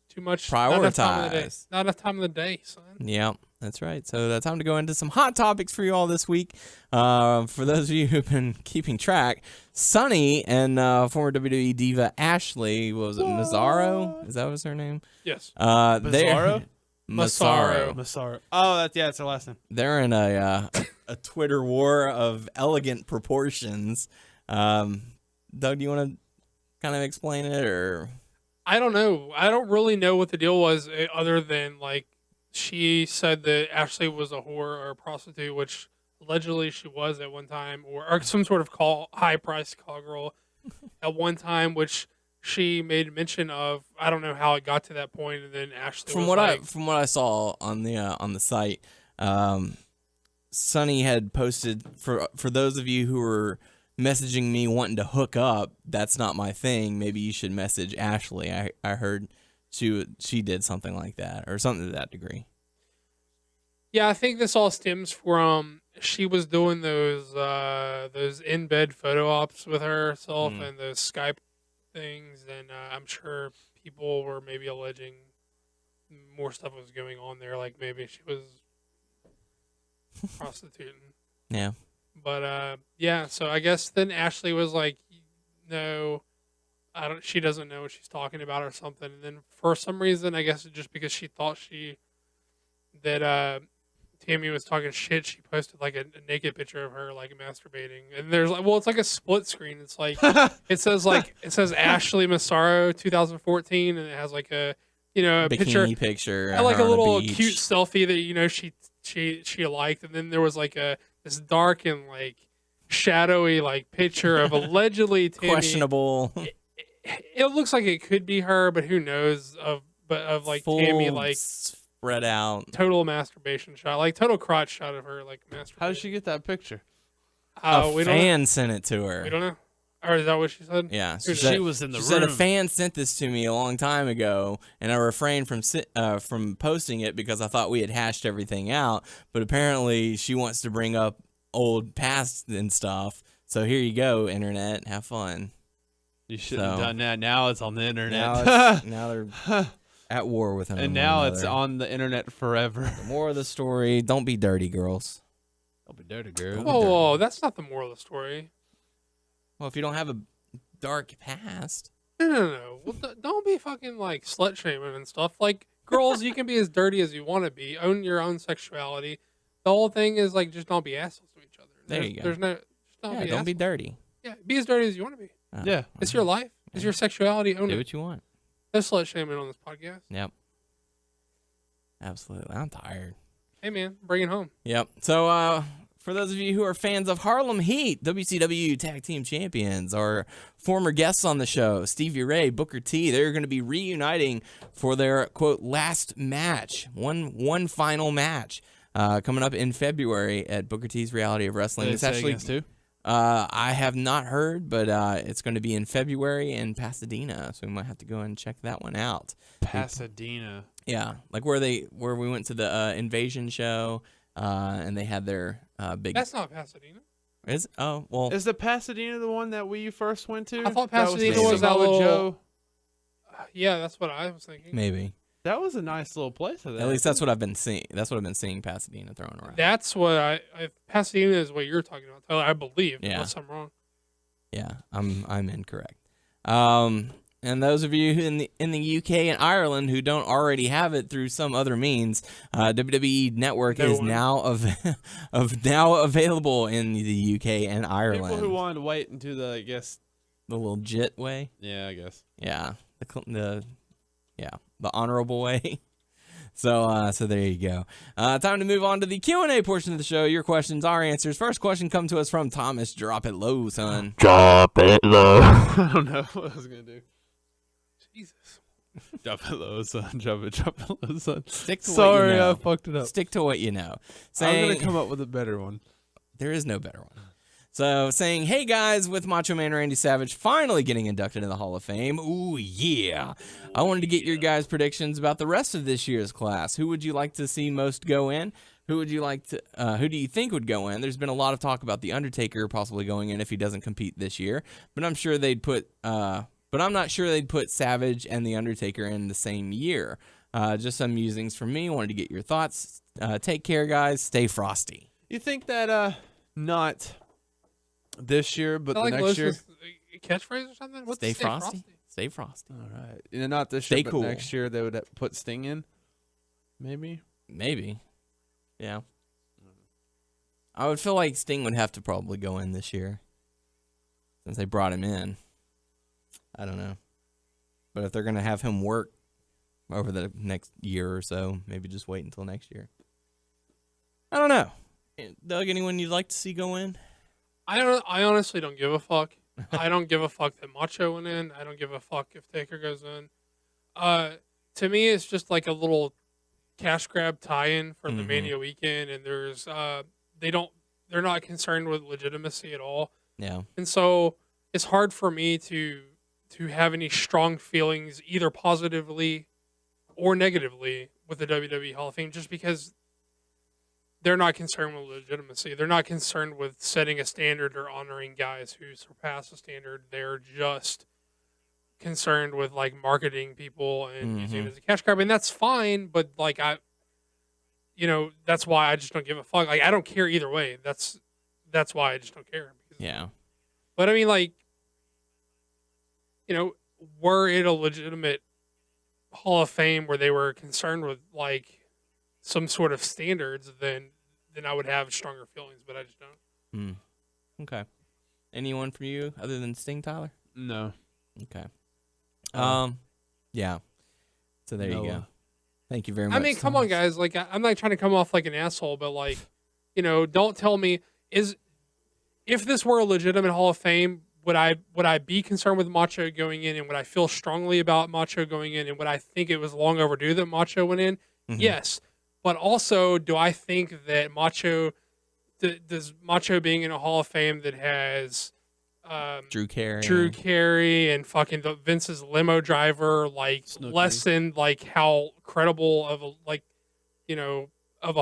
Too much. Prioritize. Not enough time of the day, son. yeah, that's right. So that's time to go into some hot topics for you all this week. For those of you who've been keeping track, Sunny and former WWE diva Ashley, what was it, Mazzaro? Is that was her name? Yes. Mazzaro? Mazzaro. Massaro. Oh, that's her last name. They're in a Twitter war of elegant proportions. Doug, do you want to kind of explain it, or? I don't know. I don't really know what the deal was other than, like, she said that Ashley was a whore or a prostitute, which allegedly she was at one time, or some sort of high-priced call girl at one time, which she made mention of. I don't know how it got to that point, and then Ashley From what I saw on the site, Sunny had posted for those of you who were messaging me wanting to hook up. That's not my thing. Maybe you should message Ashley. I heard she did something like that, or something to that degree. Yeah, I think this all stems from she was doing those in bed photo ops with herself and those Skype things, and I'm sure people were maybe alleging more stuff was going on there, like maybe she was prostituting. Yeah. But yeah, so I guess then Ashley was like, no, she doesn't know what she's talking about or something. And then for some reason, I guess just because she thought that Tammy was talking shit, she posted like a naked picture of her like masturbating. And there's like, well, it's like a split screen. It's like it says Ashley Massaro 2014, and it has like a Bikini picture and like a on little beach. cute selfie that she liked, and then there was like this dark and like shadowy like picture of allegedly Tammy. Questionable. It looks like it could be her, but who knows? Of like Full Tammy like spread out. total masturbation shot, like total crotch shot of her like masturbating. How did she get that picture? A fan sent it to her. We don't know. Or is that what she said? Yeah, She was in the She said a room. fan sent this to me a long time ago, and I refrained from posting it because I thought we had hashed everything out. But apparently, she wants to bring up old past and stuff. So here you go, internet. Have fun. You shouldn't have done that. Now it's on the internet. Now they're at war with him. And now it's on the internet forever. The moral of the story: don't be dirty, girls. Don't be dirty, girl. Whoa, that's not the moral of the story. Well, if you don't have a dark past, No. Well, don't be fucking like slut shaming and stuff. Like girls, you can be as dirty as you want to be. Own your own sexuality. The whole thing is like just don't be assholes to each other. There you go. There's no. Just don't be. don't be assholes. dirty. Yeah, be as dirty as you want to be. Yeah. It's your life. It's your sexuality. Own Do it. what you want. No slut shaming on this podcast. Yep. Absolutely. I'm tired. Hey man, bring it home. Yep. So, for those of you who are fans of Harlem Heat, WCW Tag Team Champions, our former guests on the show, Stevie Ray, Booker T, they're going to be reuniting for their, quote, last match, one final match, coming up in February at Booker T's Reality of Wrestling. It's actually too. I have not heard, but it's going to be in February in Pasadena, so we might have to go and check that one out. Pasadena. Yeah, like where we went to the Invasion show, and they had their big. That's not Pasadena. Is well. Is the Pasadena the one that we first went to? I thought That Pasadena the was that Samoa little. Joe. Yeah, that's what I was thinking. Maybe. That was a nice little place. At least that's what I've been seeing. That's what I've been seeing Pasadena thrown around. That's what I Pasadena is what you're talking about, Tyler, I believe. Yeah. Unless I'm wrong. Yeah, I'm incorrect. And those of you who in the UK and Ireland who don't already have it through some other means, WWE Network is now now available in the UK and Ireland. People who wanted to wait until the the legit way. Yeah, I guess. Yeah, the honorable way. So there you go. Time to move on to the Q&A portion of the show. Your questions, our answers. First question come to us from Thomas. Drop it low, son. Drop it low. I don't know what I was gonna do. Jesus. Drop it low, son. Drop it low, son. Stick to Sorry, what you know. I fucked it up. Stick to what you know. I'm gonna come up with a better one. There is no better one. So saying, hey guys, with Macho Man Randy Savage finally getting inducted in the Hall of Fame. Ooh, yeah. I wanted to get your guys' predictions about the rest of this year's class. Who would you like to see most go in? Who do you think would go in? There's been a lot of talk about The Undertaker possibly going in if he doesn't compete this year. But I'm not sure they'd put Savage and The Undertaker in the same year. Just some musings from me. Wanted to get your thoughts. Take care, guys. Stay frosty. You think that not this year, but the next year? Catchphrase or something? What's Stay frosty. Stay frosty. All right. And not this Stay year, cool. but next year they would put Sting in? Maybe? Maybe. Yeah. I would feel like Sting would have to probably go in this year since they brought him in. I don't know. But if they're going to have him work over the next year or so, maybe just wait until next year. I don't know. Doug, anyone you'd like to see go in? I honestly don't give a fuck. I don't give a fuck that Macho went in. I don't give a fuck if Taker goes in. To me, it's just like a little cash grab tie-in for the Mania weekend, and there's they're not concerned with legitimacy at all. Yeah. And so it's hard for me to have any strong feelings, either positively or negatively, with the WWE Hall of Fame, just because they're not concerned with legitimacy. They're not concerned with setting a standard or honoring guys who surpass the standard. They're just concerned with like marketing people and using it as a cash grab, and that's fine. But like that's why I just don't give a fuck. Like I don't care either way. That's why I just don't care. Yeah. But I mean, like, were it a legitimate Hall of Fame where they were concerned with like some sort of standards, then I would have stronger feelings, but I just don't. Okay. Anyone from you other than Sting, Tyler? No. Okay. Yeah. So there you go. Thank you very much. I mean, come on, guys. Like, I'm not trying to come off like an asshole, but like, don't tell me if this were a legitimate Hall of Fame, would I be concerned with Macho going in, and would I feel strongly about Macho going in, and would I think it was long overdue that Macho went in? Yes. But also, do I think that does Macho being in a Hall of Fame that has Drew Carey and fucking Vince's limo driver lessen like how credible of a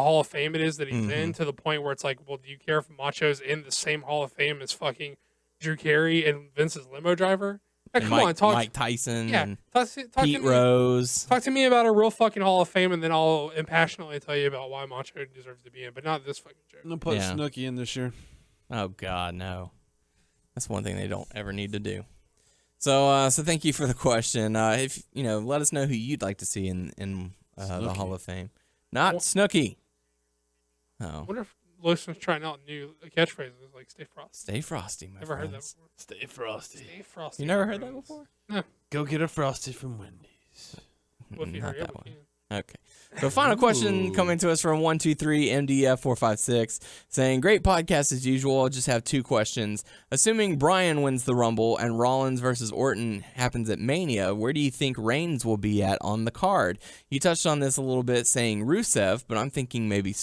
Hall of Fame it is that he's in, to the point where it's like, well, do you care if Macho's in the same Hall of Fame as fucking Drew Carey and Vince's limo driver? Like, come on, Mike Tyson. Yeah, Pete Rose. Talk to me about a real fucking Hall of Fame, and then I'll impassionately tell you about why Macho deserves to be in, but not this fucking joke. I'm gonna put Snooki in this year. Oh God, no. That's one thing they don't ever need to do. So thank you for the question. If let us know who you'd like to see in the Hall of Fame. Not Snooki. Oh. I wonder if listeners trying out new catchphrases like "Stay Frosty." Stay frosty, my Never friends. heard that before. Stay frosty. Stay frosty. You never heard that before? No. Go get a frosty from Wendy's. Well, if you Not hurry up, that we one. can. Okay. So final question coming to us from 123 MDF 456 saying, great podcast as usual. I'll just have 2 questions. Assuming Bryan wins the Rumble and Rollins versus Orton happens at Mania, where do you think Reigns will be at on the card? You touched on this a little bit saying Rusev, but I'm thinking maybe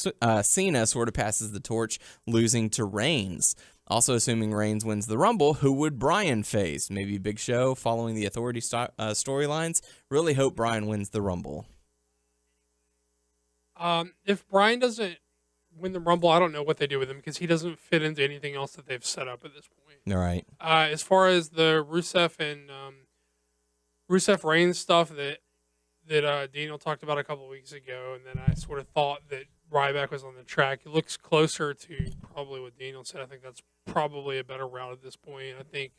Cena sort of passes the torch, losing to Reigns. Also, assuming Reigns wins the Rumble, who would Bryan face? Maybe Big Show following the Authority storylines? Really hope Bryan wins the Rumble. If Bryan doesn't win the Rumble, I don't know what they do with him because he doesn't fit into anything else that they've set up at this point. All right. As far as the Rusev and Rusev Reigns stuff that Daniel talked about a couple of weeks ago, and then I sort of thought that Ryback was on the track. It looks closer to probably what Daniel said. I think that's probably a better route at this point. I think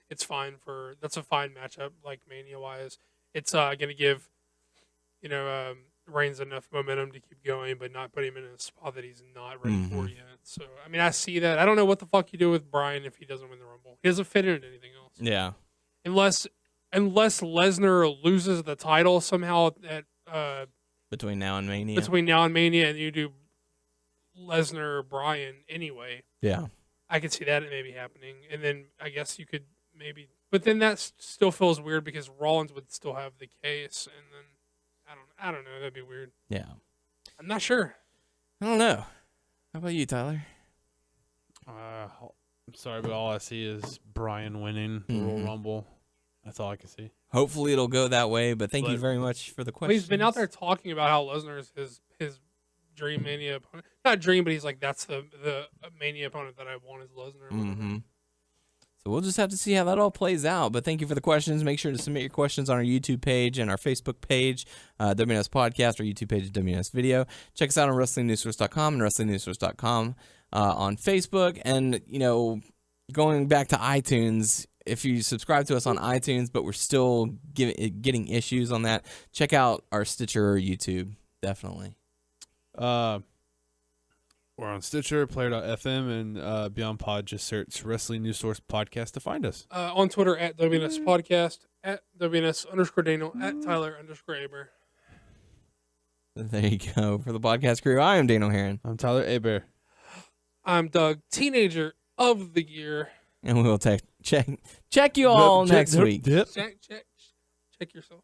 it's fine that's a fine matchup, like Mania-wise. It's going to give, Reigns enough momentum to keep going, but not put him in a spot that he's not ready for yet. So, I mean, I see that. I don't know what the fuck you do with Bryan if he doesn't win the Rumble. He doesn't fit into anything else. Yeah. Unless Lesnar loses the title somehow at between now and Mania. And you do Lesnar Bryan anyway. Yeah. I could see that maybe happening. And then I guess you could maybe, but then that still feels weird because Rollins would still have the case, and then I don't know. That'd be weird. Yeah. I'm not sure. I don't know. How about you, Tyler? I'm sorry, but all I see is Bryan winning the Royal Rumble. That's all I can see. Hopefully it'll go that way, but thank you very much for the question. Well, he's been out there talking about how Lesnar is his dream Mania opponent. Not dream, but he's like, that's the Mania opponent that I want is Lesnar. Mm-hmm. So we'll just have to see how that all plays out. But thank you for the questions. Make sure to submit your questions on our YouTube page and our Facebook page, WNS Podcast, our YouTube page is WNS Video. Check us out on WrestlingNewsSource.com and WrestlingNewsSource.com on Facebook. And, going back to iTunes, if you subscribe to us on iTunes, but we're still getting issues on that, check out our Stitcher or YouTube, definitely. We're on Stitcher, Player.fm, and Beyond Pod. Just search Wrestling News Source Podcast to find us. On Twitter, at WNS Podcast, at WNS_Daniel, at Tyler_Aber. There you go. For the podcast crew, I am Daniel Heron. I'm Tyler Aber. I'm Doug, Teenager of the Year. And we'll check you all next week. Check yourself.